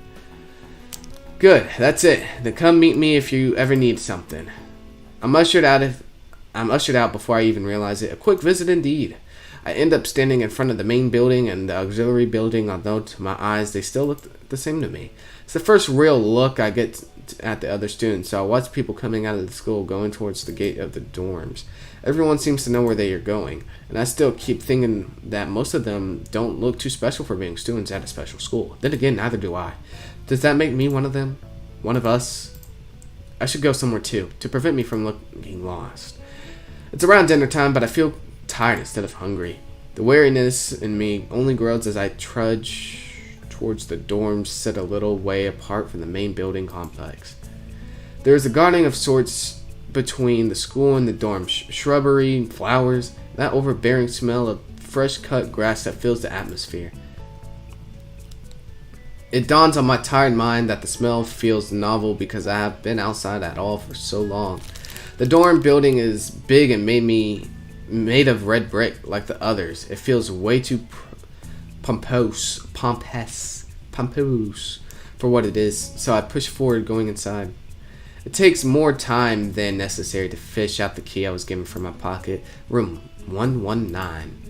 Good, that's it. Then come meet me if you ever need something. I'm ushered out before I even realize it. A quick visit indeed. I end up standing in front of the main building and the auxiliary building, although to my eyes they still look the same to me. It's the first real look I get at the other students, so I watch people coming out of the school going towards the gate of the dorms. Everyone seems to know where they are going, and I still keep thinking that most of them don't look too special for being students at a special school. Then again, neither do I. Does that make me one of them? One of us? I should go somewhere too, to prevent me from looking lost. It's around dinner time, but I feel tired instead of hungry. The weariness in me only grows as I trudge towards the dorms set a little way apart from the main building complex. There is a garden of sorts between the school and the dorm, shrubbery, flowers, that overbearing smell of fresh cut grass that fills the atmosphere. It dawns on my tired mind that the smell feels novel because I have been outside at all for so long. The dorm building is big and made of red brick like the others. It feels way too pompous for what it is, so I push forward going inside. It takes more time than necessary to fish out the key I was given from my pocket. Room 119.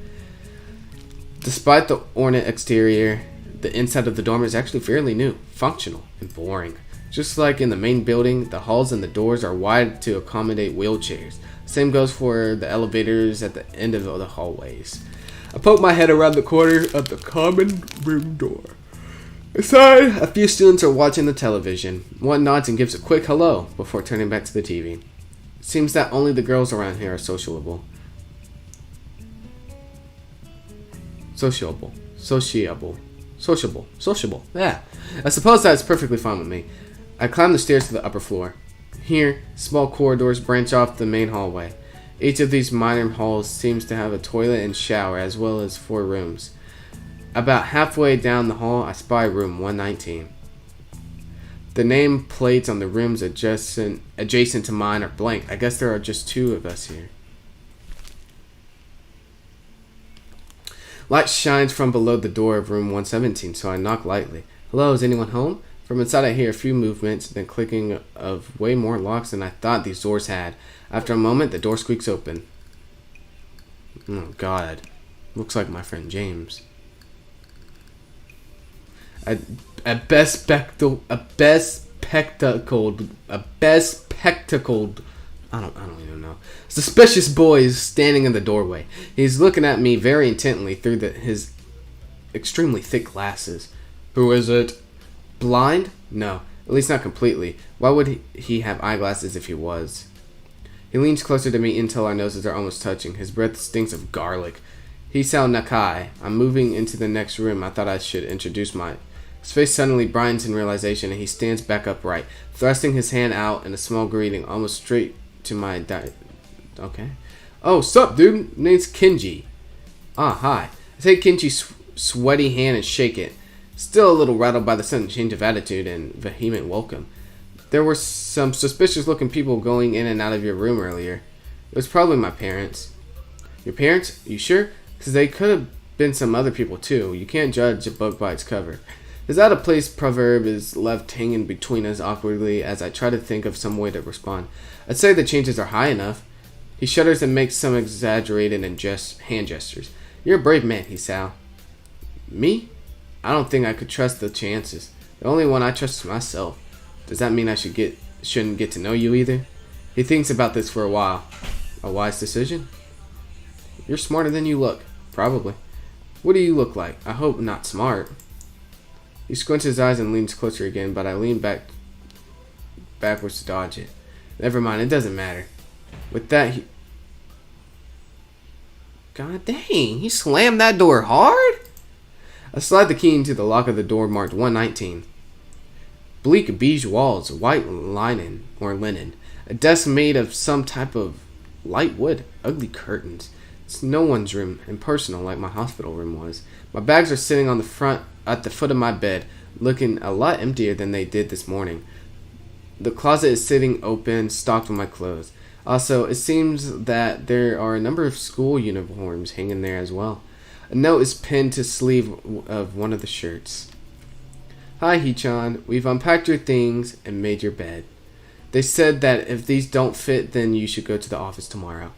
Despite the ornate exterior, the inside of the dorm is actually fairly new, functional, and boring. Just like in the main building, the halls and the doors are wide to accommodate wheelchairs. Same goes for the elevators at the end of the hallways. I poke my head around the corner of the common room door. Inside, a few students are watching the television. One nods and gives a quick hello before turning back to the TV. It seems that only the girls around here are sociable. Sociable. Yeah. I suppose that's perfectly fine with me. I climb the stairs to the upper floor. Here, small corridors branch off the main hallway. Each of these minor halls seems to have a toilet and shower, as well as 4 rooms. About halfway down the hall, I spy room 119. The name plates on the rooms adjacent to mine are blank. I guess there are just 2 of us here. Light shines from below the door of room 117, so I knock lightly. Hello, is anyone home? From inside I hear a few movements, then clicking of way more locks than I thought these doors had. After a moment, the door squeaks open. Oh God. Looks like my friend James. A best spectacled, I don't even know. Suspicious boy is standing in the doorway. He's looking at me very intently through his extremely thick glasses. Who is it? Blind? No, at least not completely. Why would he have eyeglasses if he was? He leans closer to me until our noses are almost touching. His breath stinks of garlic. Hisao Nakai. I'm moving into the next room. I thought I should introduce His face suddenly brightens in realization, and he stands back upright, thrusting his hand out in a small greeting, almost straight to my Okay. Oh, sup, dude? Name's Kenji. Ah, hi. I take Kenji's sweaty hand and shake it. Still a little rattled by the sudden change of attitude and vehement welcome. There were some suspicious-looking people going in and out of your room earlier. It was probably my parents. Your parents? You sure? Because they could have been some other people, too. You can't judge a book by its cover. His out-of-place proverb is left hanging between us awkwardly as I try to think of some way to respond. I'd say the chances are high enough. He shudders and makes some exaggerated hand gestures. You're a brave man, Hisao. Me? I don't think I could trust the chances. The only one I trust is myself. Does that mean I shouldn't get to know you either? He thinks about this for a while. A wise decision? You're smarter than you look. Probably. What do you look like? I hope not smart. He squints his eyes and leans closer again, but I lean backwards to dodge it. Never mind, it doesn't matter. With that, God dang, he slammed that door hard? I slide the key into the lock of the door marked 119. Bleak beige walls, white linen, a desk made of some type of light wood, ugly curtains. It's no one's room, impersonal like my hospital room was. My bags are sitting at the foot of my bed, looking a lot emptier than they did this morning. The closet is sitting open, stocked with my clothes. Also, it seems that there are a number of school uniforms hanging there as well. A note is pinned to the sleeve of one of the shirts. Hi, Hee-chan. We've unpacked your things and made your bed. They said that if these don't fit, then you should go to the office tomorrow.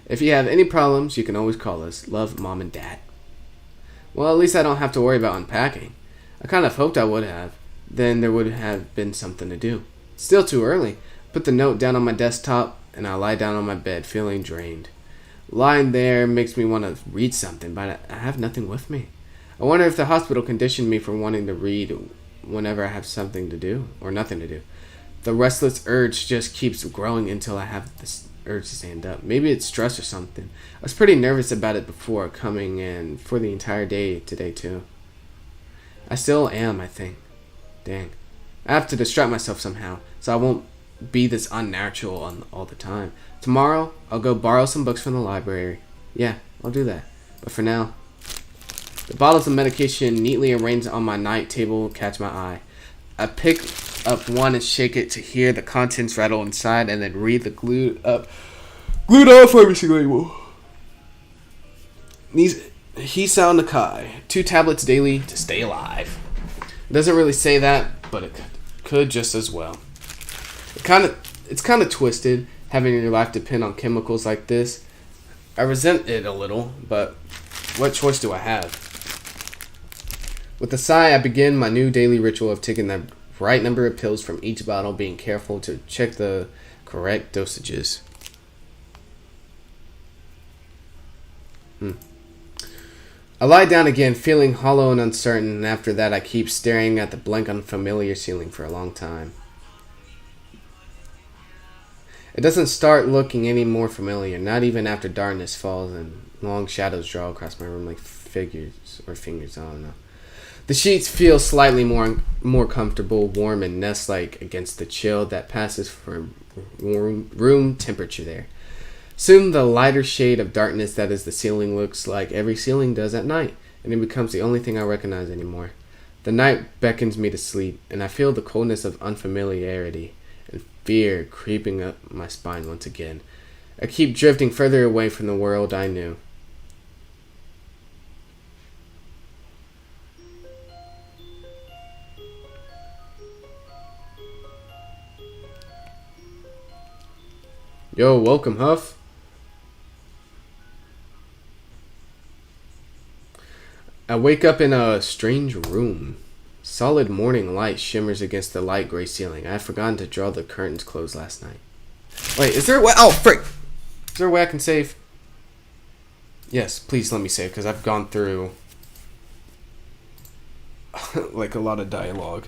If you have any problems, you can always call us. Love, Mom and Dad. Well, at least I don't have to worry about unpacking. I kind of hoped I would have. Then there would have been something to do. Still too early. Put the note down on my desktop, and I lie down on my bed, feeling drained. Lying there makes me want to read something, but I have nothing with me. I wonder if the hospital conditioned me for wanting to read whenever I have something to do, or nothing to do. The restless urge just keeps growing until I have this urge to stand up. Maybe it's stress or something. I was pretty nervous about it before coming in for the entire day today, too. I still am, I think. Dang. I have to distract myself somehow, so I won't be this unnatural all the time. Tomorrow, I'll go borrow some books from the library. Yeah, I'll do that. But for now, the bottles of medication neatly arranged on my night table catch my eye. I pick up one and shake it to hear the contents rattle inside, and then read the glued off pharmacy label. Hisao Nakai, 2 tablets daily to stay alive. It doesn't really say that, but it could just as well. It's kind of twisted, having your life depend on chemicals like this. I resent it a little, but what choice do I have? With a sigh, I begin my new daily ritual of taking the right number of pills from each bottle, being careful to check the correct dosages. I lie down again, feeling hollow and uncertain, and after that I keep staring at the blank, unfamiliar ceiling for a long time. It doesn't start looking any more familiar, not even after darkness falls and long shadows draw across my room like fingers, I don't know. The sheets feel slightly more comfortable, warm, and nest-like against the chill that passes for room temperature there. Soon the lighter shade of darkness that is the ceiling looks like every ceiling does at night, and it becomes the only thing I recognize anymore. The night beckons me to sleep, and I feel the coldness of unfamiliarity and fear creeping up my spine once again. I keep drifting further away from the world I knew. Yo, welcome, Huff. I wake up in a strange room. Solid morning light shimmers against the light gray ceiling. I had forgotten to draw the curtains closed last night. Wait, is there a way? Oh, frick! Is there a way I can save? Yes, please let me save, because I've gone through like a lot of dialogue.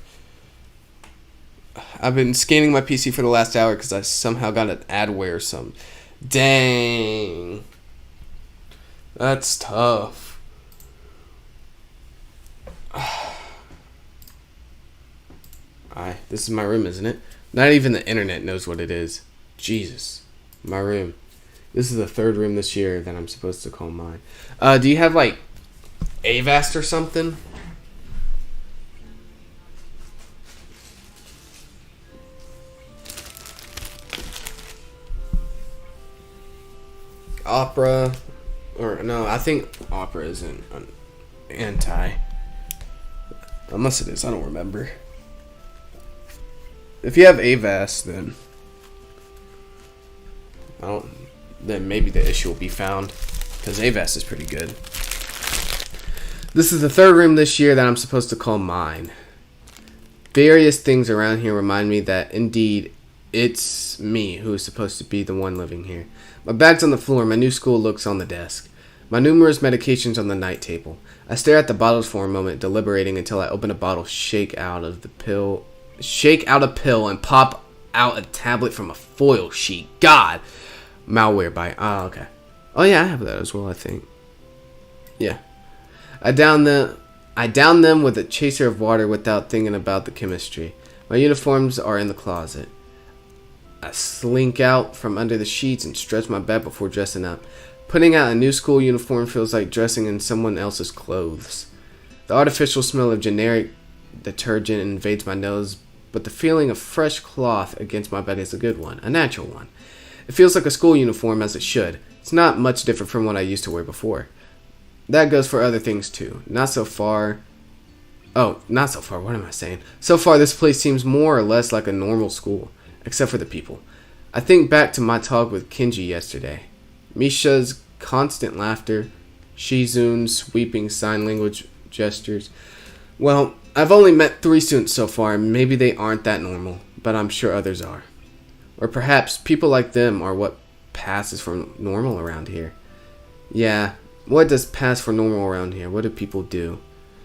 I've been scanning my PC for the last hour because I somehow got an adware or something. Dang. That's tough. This is my room, isn't it? Not even the internet knows what it is. Jesus. My room. This is the 3rd room this year that I'm supposed to call mine. Do you have, like, Avast or something? Opera. Or, no, I think Opera isn't an anti. Unless it is, I don't remember. If you have Avast, then then maybe the issue will be found, because Avast is pretty good. This is the 3rd room this year that I'm supposed to call mine. Various things around here remind me that indeed it's me who is supposed to be the one living here. My bag's on the floor, my new school looks on the desk. My numerous medications on the night table. I stare at the bottles for a moment, deliberating until I open a bottle, shake out a pill, and pop out a tablet from a foil sheet. God! Malware by... Oh, okay. Oh, yeah, I have that as well, I think. Yeah. I down them with a chaser of water without thinking about the chemistry. My uniforms are in the closet. I slink out from under the sheets and stretch my bed before dressing up. Putting out a new school uniform feels like dressing in someone else's clothes. The artificial smell of generic detergent invades my nose, but the feeling of fresh cloth against my bed is a good one, a natural one. It feels like a school uniform, as it should. It's not much different from what I used to wear before. That goes for other things too. Not so far, what am I saying? So far, this place seems more or less like a normal school, except for the people. I think back to my talk with Kenji yesterday. Misha's constant laughter, Shizun's sweeping sign language gestures. Well, I've only met 3 students so far, and maybe they aren't that normal, but I'm sure others are. Or perhaps people like them are what passes for normal around here. Yeah, what does pass for normal around here? What do people do?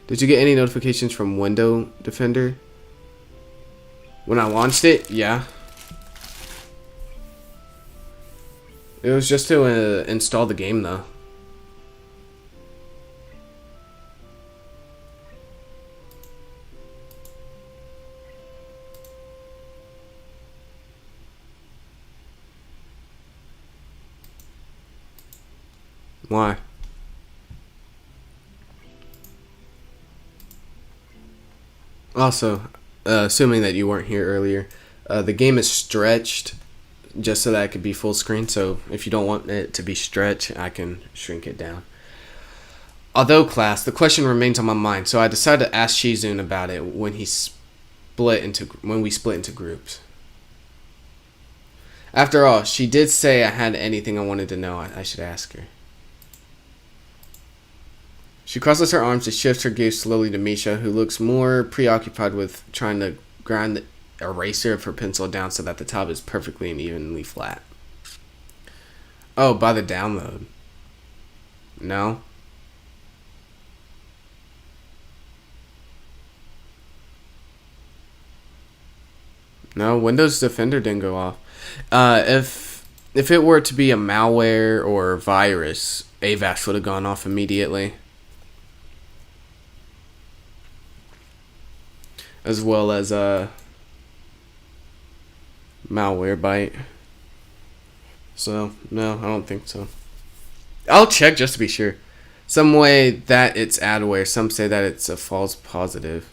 Did you get any notifications from Window Defender? When I launched it? Yeah. It was just to install the game, though. Why? Also, assuming that you weren't here earlier, the game is stretched just so that it could be full screen. So if you don't want it to be stretched, I can shrink it down. Although, class, the question remains on my mind, so I decided to ask Shizun about it when we split into groups. After all, she did say I had anything I wanted to know. I should ask her. She crosses her arms and shifts her gaze slowly to Misha, who looks more preoccupied with trying to grind the eraser of her pencil down so that the top is perfectly and evenly flat. Oh, by the download. No? No, Windows Defender didn't go off. If it were to be a malware or virus, AVAS would have gone off immediately. As well as malware byte. So, no, I don't think so. I'll check just to be sure. Some way that it's adware, some say that it's a false positive.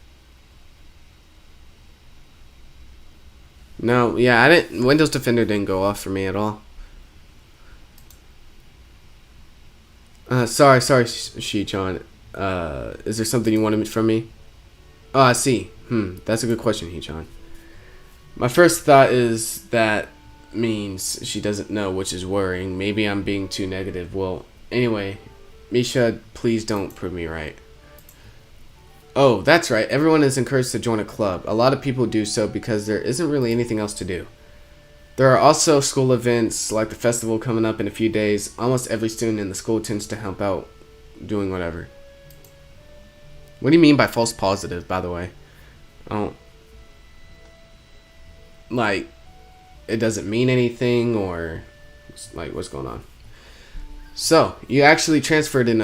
No, yeah, Windows Defender didn't go off for me at all. Sorry, Shi-chan. Is there something you wanted from me? Oh, I see. That's a good question, Hee-chan. My first thought is that means she doesn't know, which is worrying. Maybe I'm being too negative. Well, anyway, Misha, please don't prove me right. Oh, that's right. Everyone is encouraged to join a club. A lot of people do so because there isn't really anything else to do. There are also school events like the festival coming up in a few days. Almost every student in the school tends to help out doing whatever. What do you mean by false positive, by the way? Oh, like, it doesn't mean anything, or like, what's going on? So, you actually transferred in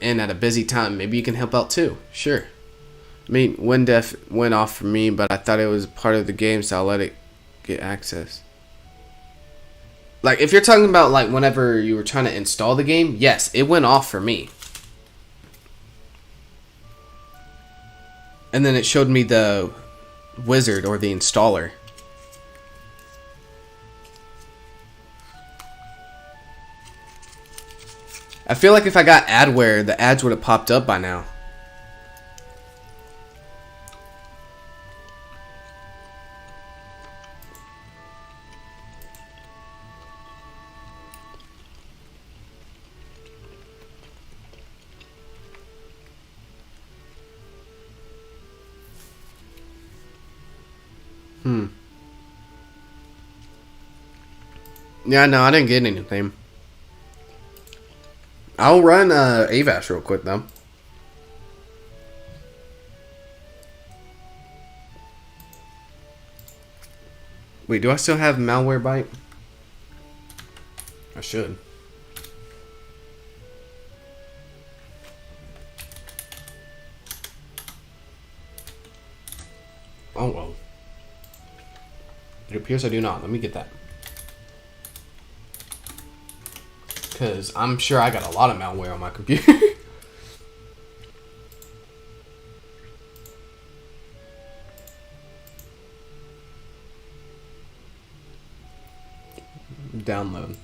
at a busy time. Maybe you can help out too. Sure. I mean, WinDef went off for me, but I thought it was part of the game, so I'll let it get access. Like, if you're talking about, like, whenever you were trying to install the game, yes, it went off for me. And then it showed me the wizard, or the installer. I feel like if I got adware, the ads would have popped up by now. Yeah, no, I didn't get anything. I'll run AVAS real quick, though. Wait, do I still have malware byte? I should. Oh, well. It appears I do not. Let me get that. Because I'm sure I got a lot of malware on my computer. Download.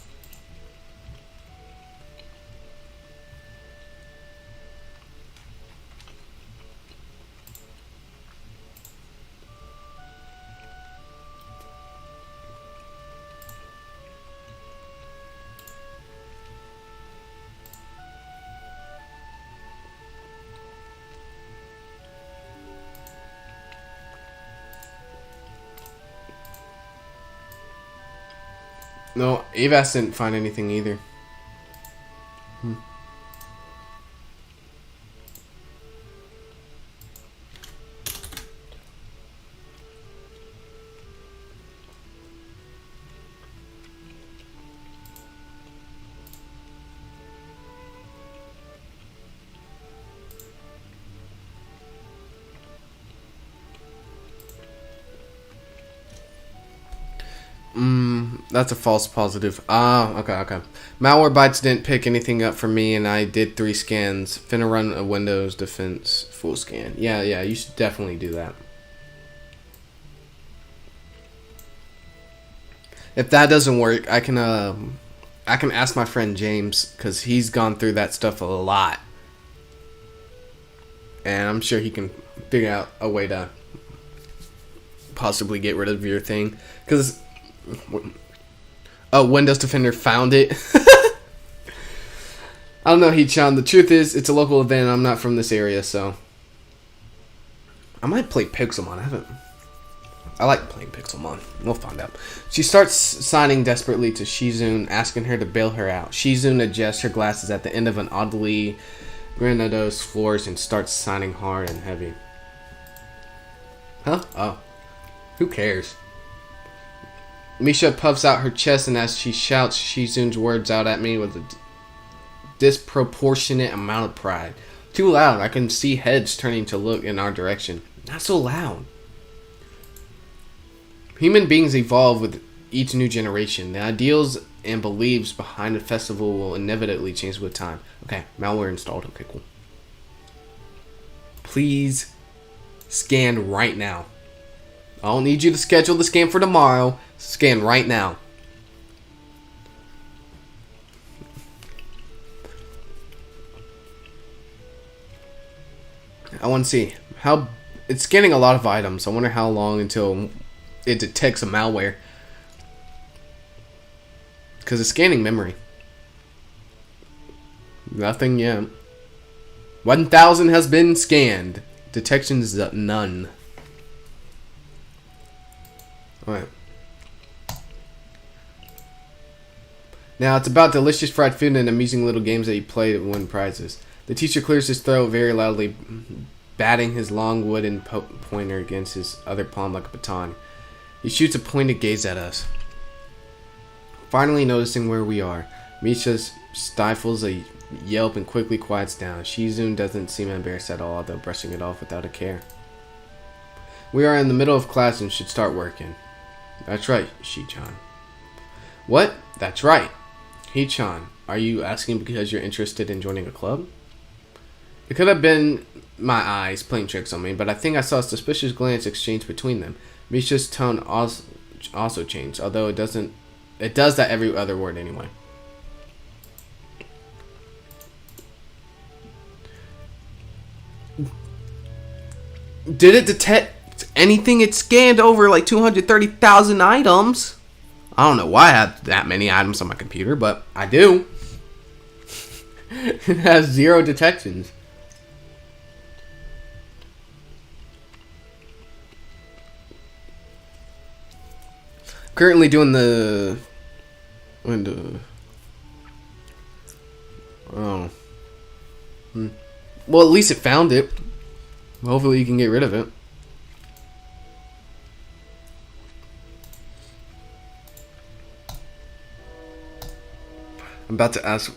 No, Avas didn't find anything either. Hmm. That's a false positive. Ah, okay. Malware Bytes didn't pick anything up for me, and I did 3 scans. Finna run a Windows Defense full scan. Yeah, you should definitely do that. If that doesn't work, I can ask my friend James, because he's gone through that stuff a lot, and I'm sure he can figure out a way to possibly get rid of your thing. Because Windows Defender found it. I don't know, Heechan. The truth is, it's a local event. I'm not from this area, so I might play Pixelmon. I like playing Pixelmon. We'll find out. She starts signing desperately to Shizune, asking her to bail her out. Shizune adjusts her glasses at the end of an oddly grandiose floors and starts signing hard and heavy. Huh? Oh. Who cares? Misha puffs out her chest, and as she shouts Shizune's words out at me with a disproportionate amount of pride. Too loud. I can see heads turning to look in our direction. Not so loud. Human beings evolve with each new generation. The ideals and beliefs behind the festival will inevitably change with time. Okay, malware installed. Okay, cool. Please scan right now. I don't need you to schedule the scan for tomorrow. Scan right now. I want to see how it's scanning a lot of items. I wonder how long until it detects a malware. Because it's scanning memory. Nothing yet. 1,000 has been scanned. Detection is none. Alright. Now it's about delicious fried food and amusing little games that you play to win prizes. The teacher clears his throat very loudly, batting his long wooden pointer against his other palm like a baton. He shoots a pointed gaze at us. Finally noticing where we are, Misha stifles a yelp and quickly quiets down. Shizune doesn't seem embarrassed at all, though brushing it off without a care. We are in the middle of class and should start working. That's right, Shi-chan. What? That's right. Hee-chan, are you asking because you're interested in joining a club? It could have been my eyes playing tricks on me, but I think I saw a suspicious glance exchanged between them. Misha's tone also changed, although it does that every other word anyway. Did it detect anything? It scanned over like 230,000 items. I don't know why I have that many items on my computer, but I do. It has 0 detections. Currently doing the window. Oh. Well, at least it found it. Hopefully you can get rid of it. I'm about to ask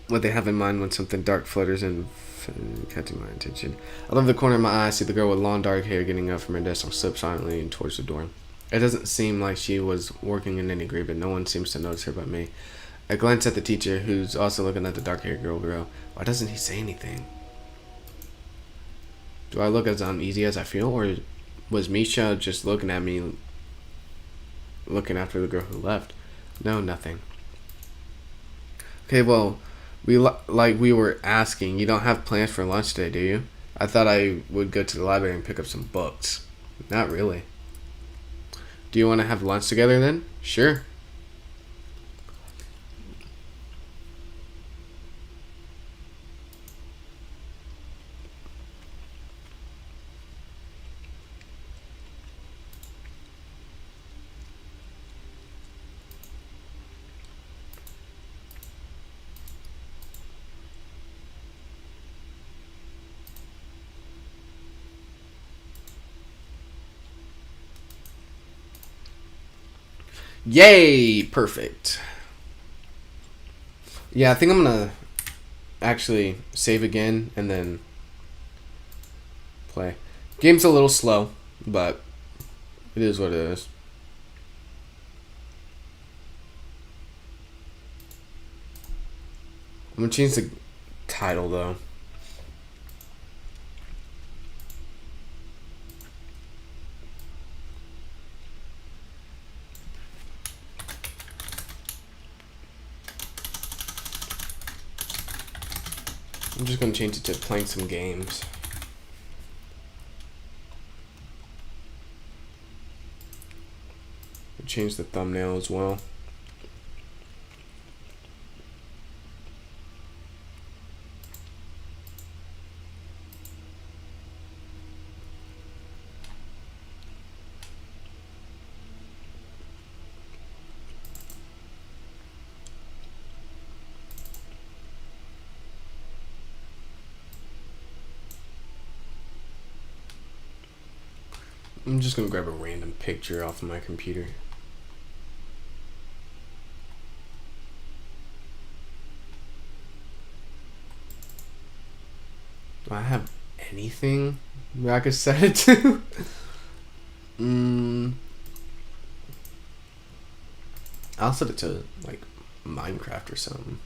what they have in mind when something dark flutters in, catching my attention. Out of the corner of my eye, I see the girl with long dark hair getting up from her desk and slip silently towards the door. It doesn't seem like she was working in any grade, but no one seems to notice her but me. I glance at the teacher, who's also looking at the dark-haired girl. Why doesn't he say anything? Do I look as uneasy as I feel, or was Misha just looking at me, looking after the girl who left? No, nothing. Okay, well, like we were asking, you don't have plans for lunch today, do you? I thought I would go to the library and pick up some books. Not really. Do you want to have lunch together then? Sure. Yay! Perfect. Yeah, I think I'm gonna actually save again and then play. Game's a little slow, but it is what it is. I'm gonna change the title though. I'm just gonna change it to playing some games. Change the thumbnail as well. I'm just gonna grab a random picture off of my computer. Do I have anything that I could set it to? I'll set it to like Minecraft or something.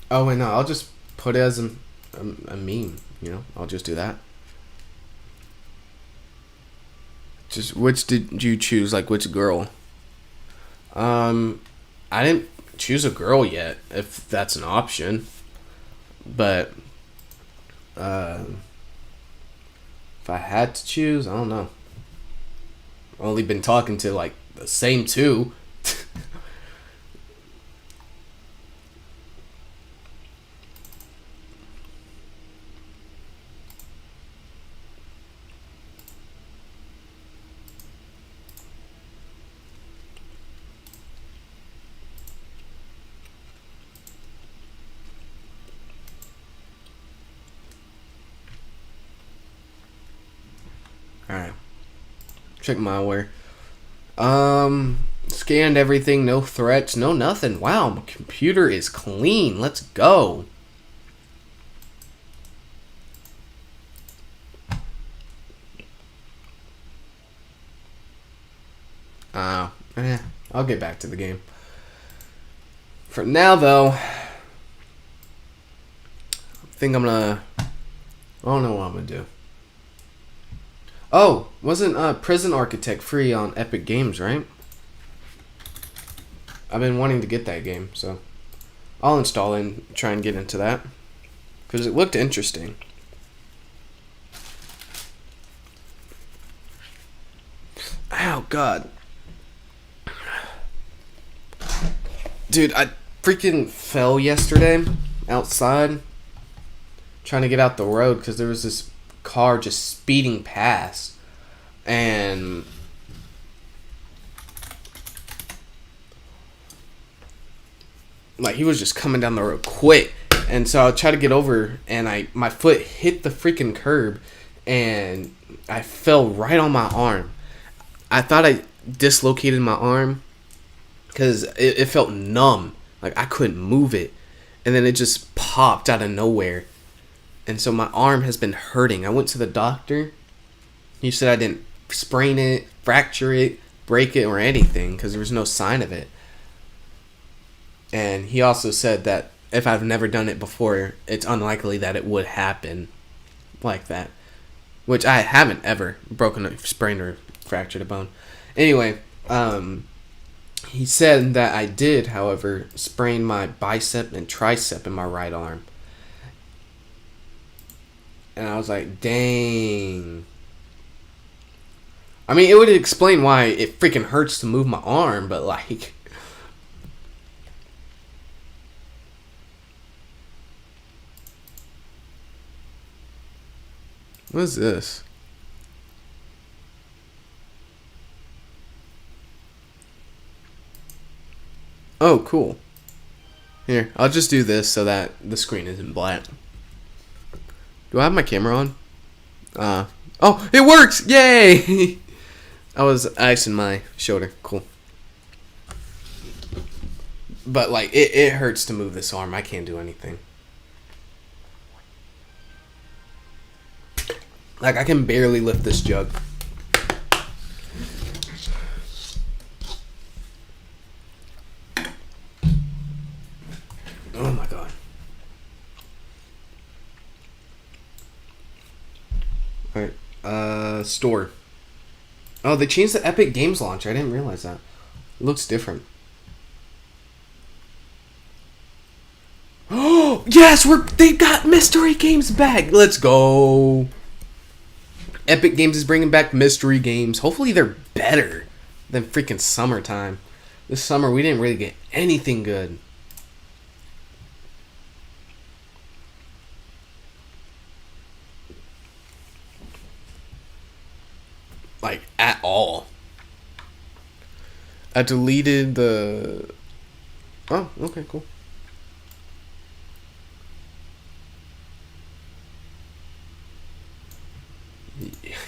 Oh wait, no, I'll just put it as a meme. You know, I'll just do that. Just which did you choose? Like which girl? I didn't choose a girl yet, if that's an option. But if I had to choose, I don't know. I've only been talking to like the same two. Alright. Check malware. Scanned everything, no threats, no nothing. Wow, my computer is clean. Let's go. I'll get back to the game. For now, though, I think I'm gonna... I don't know what I'm gonna do. Oh, wasn't Prison Architect free on Epic Games, right? I've been wanting to get that game, so I'll install it and try and get into that. Because it looked interesting. Ow, God. Dude, I freaking fell yesterday outside trying to get out the road because there was this car just speeding past. And like he was just coming down the road quick. And so I tried to get over and my foot hit the freaking curb and I fell right on my arm. I thought I dislocated my arm because it felt numb. Like I couldn't move it. And then it just popped out of nowhere. And so my arm has been hurting. I went to the doctor. He said I didn't sprain it, fracture it, break it, or anything because there was no sign of it. And he also said that if I've never done it before, it's unlikely that it would happen like that. Which I haven't ever broken, sprained, or fractured a bone. Anyway, he said that I did, however, sprain my bicep and tricep in my right arm. And I was like, dang. I mean, it would explain why it freaking hurts to move my arm, but like... What is this? Oh, cool. Here, I'll just do this so that the screen isn't black. Do I have my camera on? Oh, it works! Yay! I was icing my shoulder. Cool. But, like, it hurts to move this arm. I can't do anything. Like, I can barely lift this jug. Oh, my God. Alright. Store. Oh, they changed the Epic Games launcher. I didn't realize that. It looks different. Oh, yes! They got mystery games back! Let's go! Epic Games is bringing back mystery games. Hopefully they're better than freaking summertime. This summer we didn't really get anything good. Like, at all. I deleted the... Oh, okay, cool.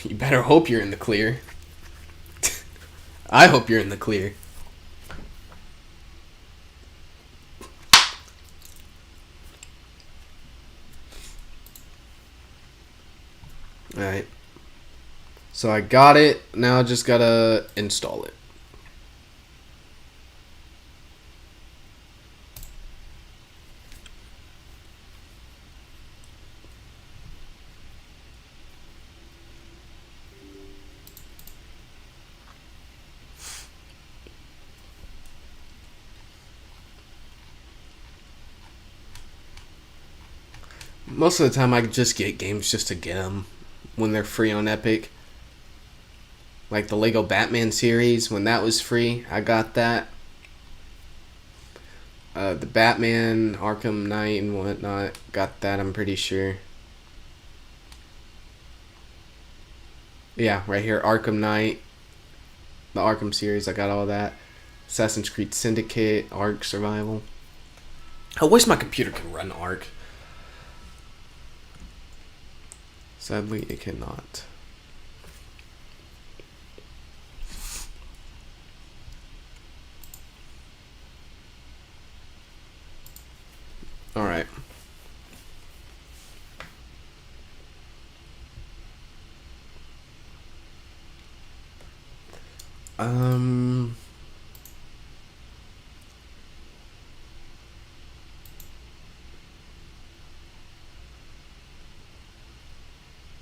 You better hope you're in the clear. I hope you're in the clear. Alright. So I got it. Now I just gotta install it. Most of the time I just get games just to get them when they're free on Epic. Like the Lego Batman series, when that was free, I got that. The Batman, Arkham Knight and whatnot, got that, I'm pretty sure. Yeah, right here, Arkham Knight, the Arkham series, I got all that. Assassin's Creed Syndicate, Ark Survival. I wish my computer could run Ark. Sadly, it cannot. Alright.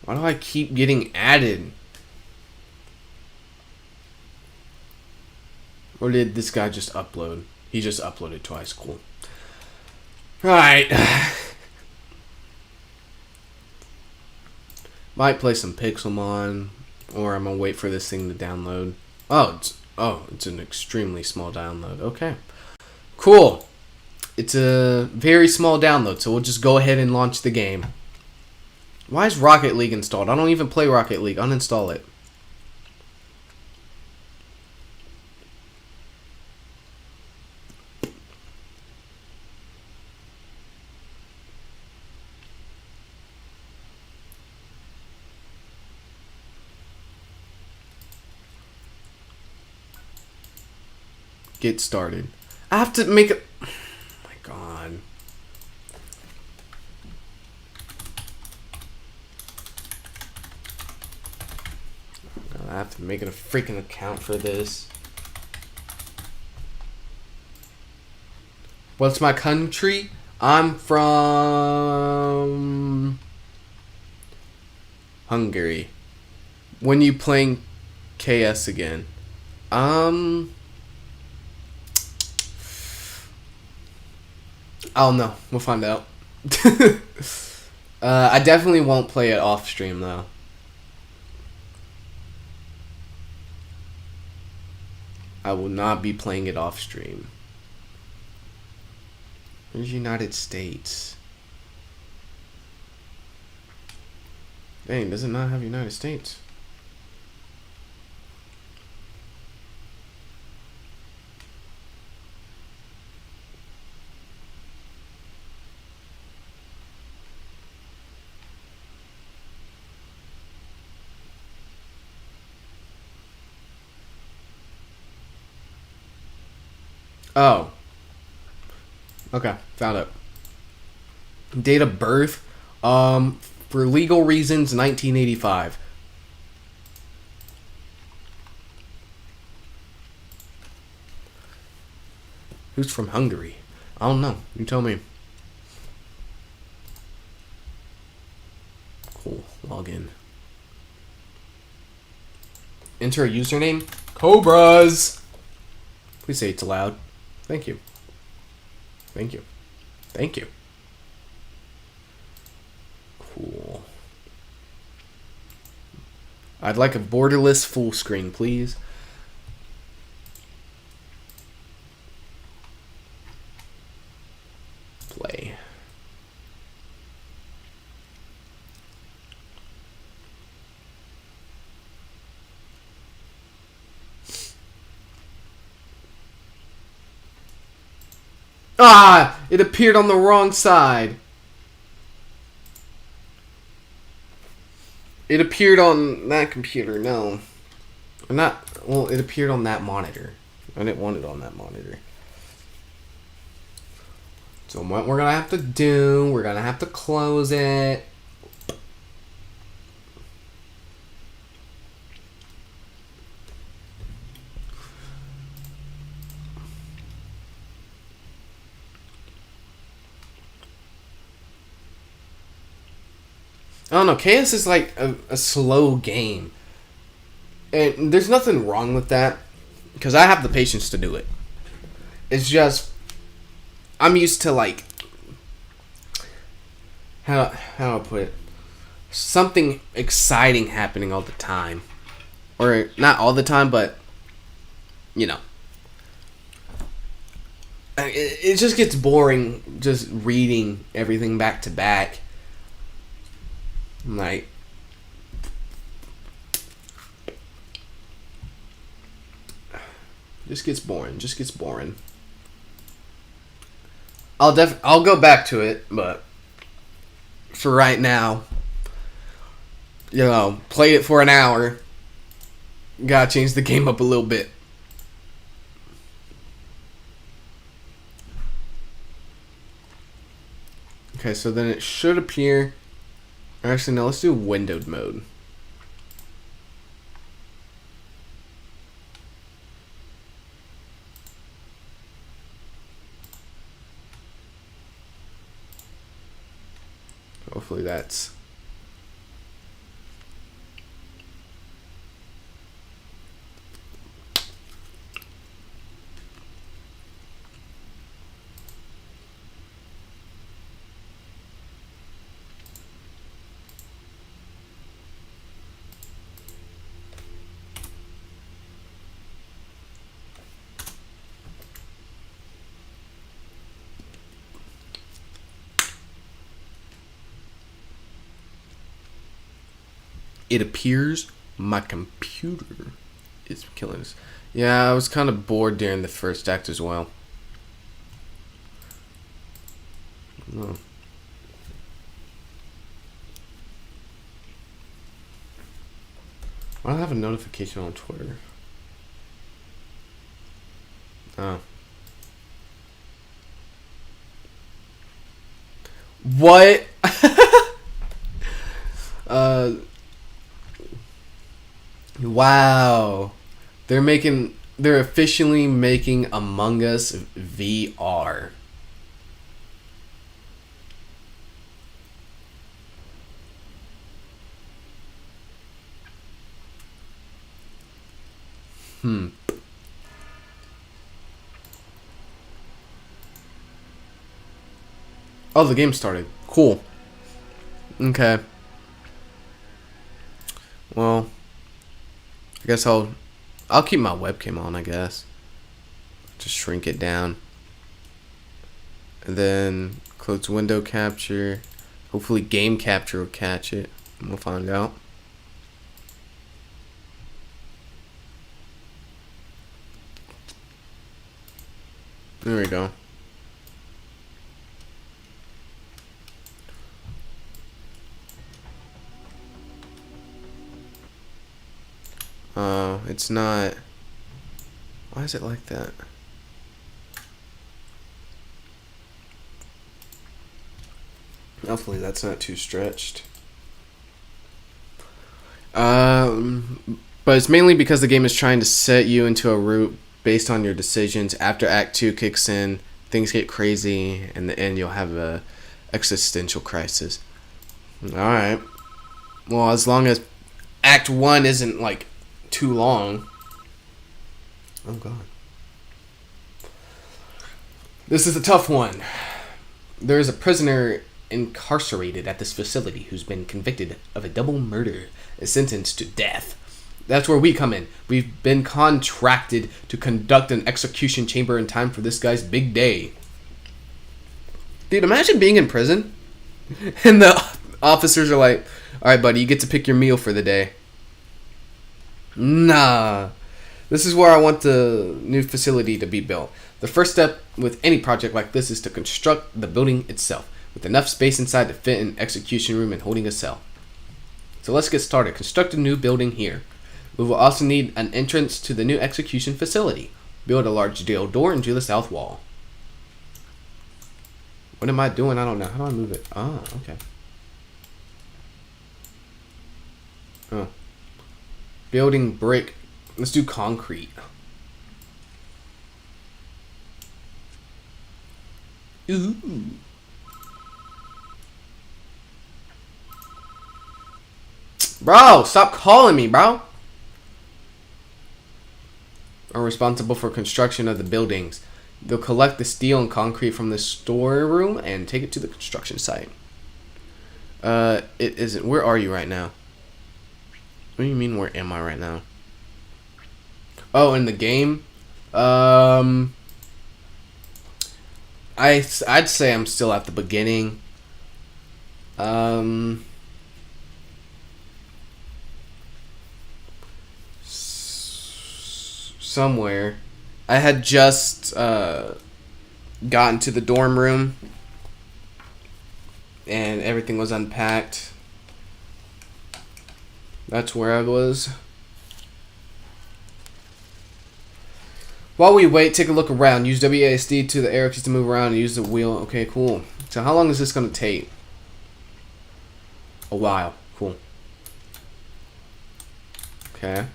Why do I keep getting added? Or did this guy just upload? He just uploaded twice. Cool. Alright. Might play some Pixelmon, or I'm gonna wait for this thing to download. It's an extremely small download. Okay. Cool. It's a very small download, so we'll just go ahead and launch the game. Why is Rocket League installed? I don't even play Rocket League. Uninstall it. Get started. I have to make it... Oh my God. I have to make it a freaking account for this. What's my country? I'm from Hungary. When you playing KS again? I don't know. We'll find out. I definitely won't play it off stream though. I will not be playing it off stream. Where's United States? Dang, does it not have United States? Oh. Okay, found it. Date of birth. For legal reasons, 1985. Who's from Hungary? I don't know. You tell me. Cool. Log in. Enter a username. Cobrazz. Please say it aloud. Thank you. Thank you. Thank you. Cool. I'd like a borderless full screen, please. Play. Ah! It appeared on the wrong side. It appeared on that computer, no. Not, well, it appeared on that monitor. I didn't want it on that monitor. So what we're gonna have to do, we're gonna have to close it. I don't know, Chaos is like a slow game. And there's nothing wrong with that, because I have the patience to do it. It's just, I'm used to like, how do I put it? Something exciting happening all the time. Or not all the time, but, you know. It just gets boring just reading everything back to back. Like, just gets boring. I'll go back to it, but for right now, you know, play it for an hour. Gotta change the game up a little bit. Okay, so then it should appear. Actually, no, let's do windowed mode. Hopefully that's... It appears my computer is killing us. Yeah, I was kind of bored during the first act as well. Oh. I don't have a notification on Twitter. Oh. What? Wow. They're officially making Among Us VR. Oh, the game started. Cool. Okay. Well, I guess I'll keep my webcam on, I guess. Just shrink it down. And then close window capture. Hopefully game capture will catch it. We'll find out. There we go. It's not. Why is it like that? Hopefully that's not too stretched. But it's mainly because the game is trying to set you into a route based on your decisions. After Act 2 kicks in, things get crazy. In the end, you'll have a existential crisis. Alright. Well, as long as Act 1 isn't, like, too long. Oh, God. This is a tough one. There is a prisoner incarcerated at this facility who's been convicted of a double murder and sentenced to death. That's where we come in. We've been contracted to conduct an execution chamber in time for this guy's big day. Dude, imagine being in prison and the officers are like, alright, buddy, you get to pick your meal for the day. Nah. This is where I want the new facility to be built. The first step with any project like this is to construct the building itself, with enough space inside to fit an execution room and holding a cell. So let's get started. Construct a new building here. We will also need an entrance to the new execution facility. Build a large jail door into the south wall. What am I doing? I don't know. How do I move it? Oh, okay. Oh. Building brick. Let's do concrete. Ooh. Bro, stop calling me, bro. Are responsible for construction of the buildings. They'll collect the steel and concrete from the storeroom and take it to the construction site. It isn't. Where are you right now? What do you mean, where am I right now? Oh, in the game? I'd say I'm still at the beginning. Somewhere. I had just gotten to the dorm room and everything was unpacked. That's where I was. While we wait, take a look around. Use WASD to the arrow keys to move around and use the wheel. Okay, cool. So how long is this going to take? A while. Cool. Okay.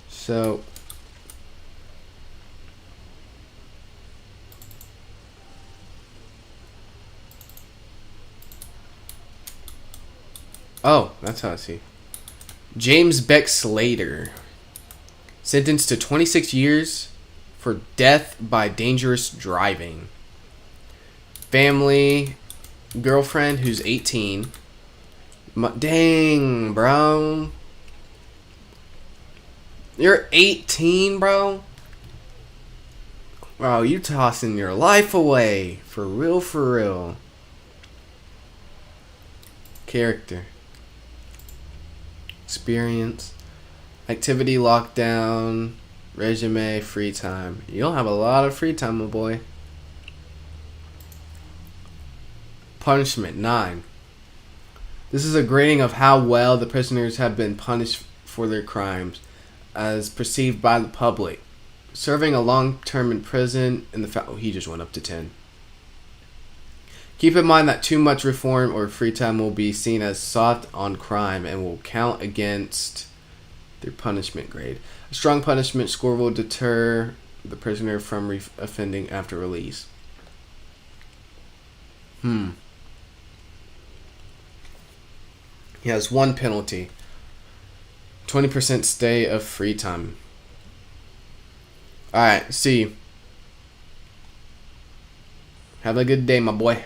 So... oh, that's how I see. James Beck Slater. Sentenced to 26 years for death by dangerous driving. Family, girlfriend who's 18. Dang, bro. You're 18, bro? Bro, you tossing your life away. For real, for real. Character. Experience. Activity, lockdown, resume, free time. You'll have a lot of free time, my boy. Punishment, 9. This is a grading of how well the prisoners have been punished for their crimes, as perceived by the public. Serving a long term in prison, and he just went up to 10. Keep in mind that too much reform or free time will be seen as soft on crime and will count against their punishment grade. A strong punishment score will deter the prisoner from offending after release. He has 1 penalty. 20% stay of free time. Alright, see you. Have a good day, my boy.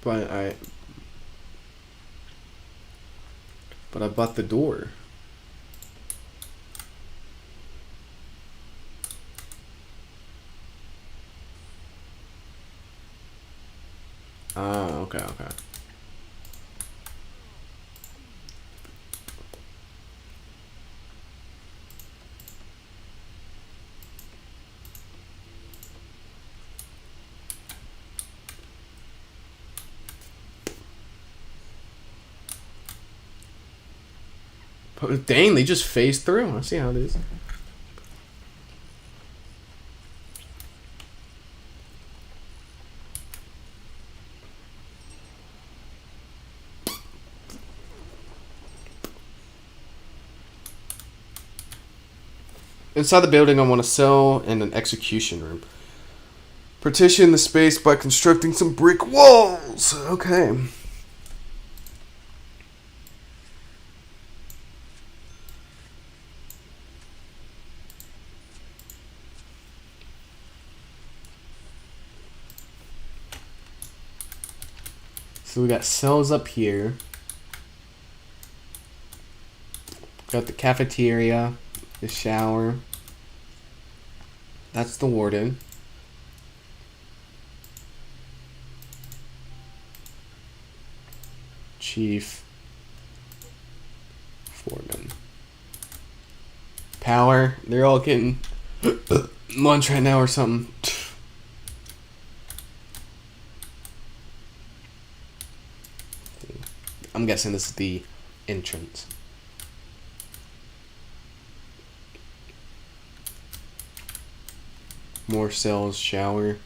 But I bought the door. Oh, okay. Dang, they just phased through. I see how it is. Inside the building, I want a cell and an execution room. Partition the space by constructing some brick walls. Okay. So we got cells up here. Got the cafeteria, the shower. That's the warden. Chief. Foreman. Power. They're all getting lunch right now or something. I'm guessing this is the entrance. More cells, shower.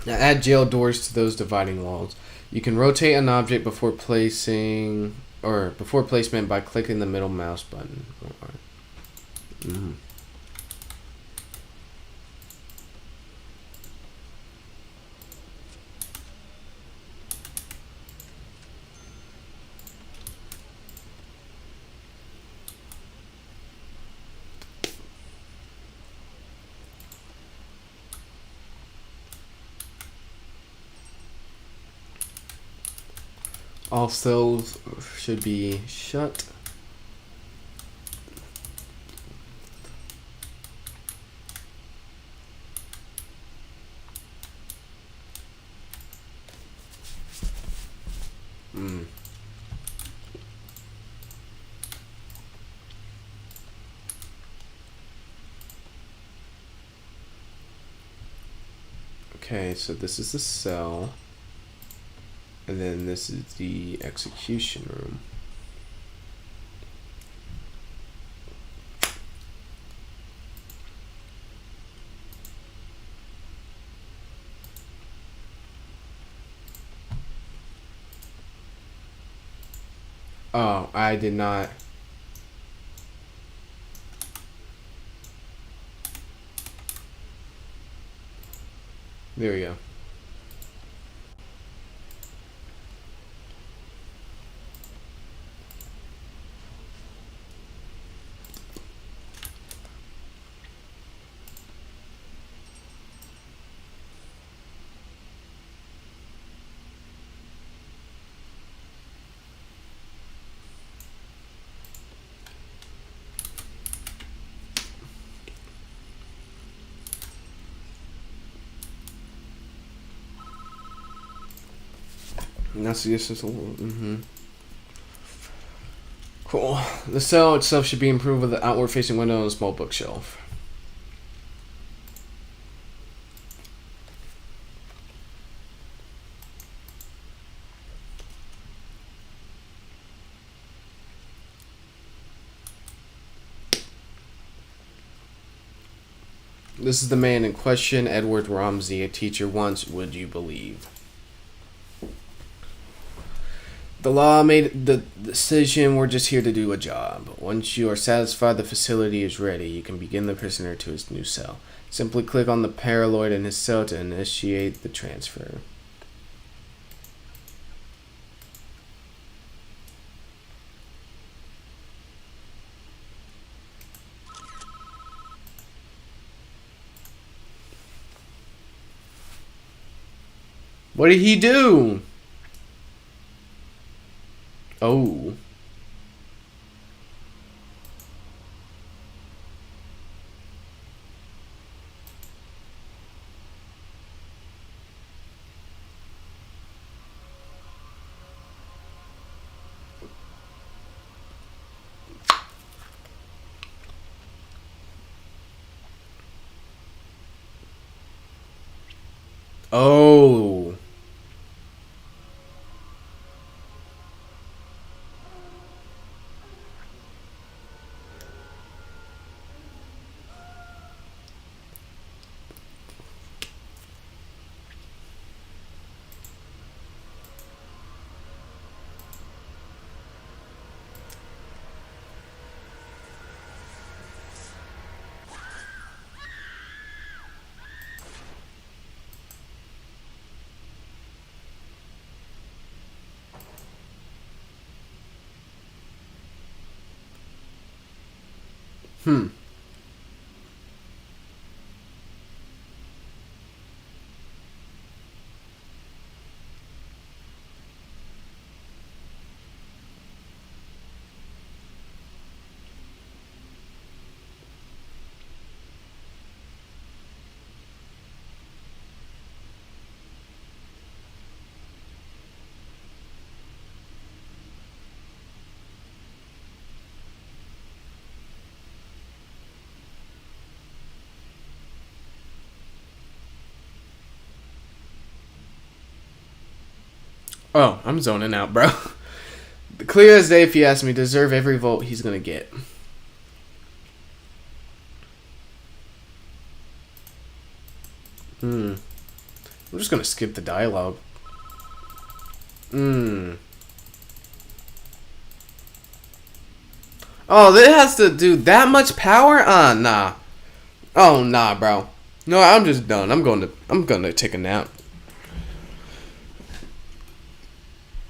Now add jail doors to those dividing walls. You can rotate an object before placement by clicking the middle mouse button. Mm-hmm. All cells should be shut. Okay, so this is the cell. And then this is the execution room. Oh, I did not. There we go. And that's the essential. Cool. The cell itself should be improved with an outward facing window and a small bookshelf. This is the man in question, Edward Romsey, a teacher once, would you believe? The law made the decision. We're just here to do a job. Once you are satisfied the facility is ready, you can begin the prisoner to his new cell. Simply click on the paraloid in his cell to initiate the transfer. What did he do? Oh. Oh. Hmm. Oh, I'm zoning out, bro. Clear as day if you ask me. Deserve every vote he's gonna get. I'm just gonna skip the dialogue. Oh, that has to do that much power? Nah. Oh, nah, bro. No, I'm just done. I'm gonna take a nap.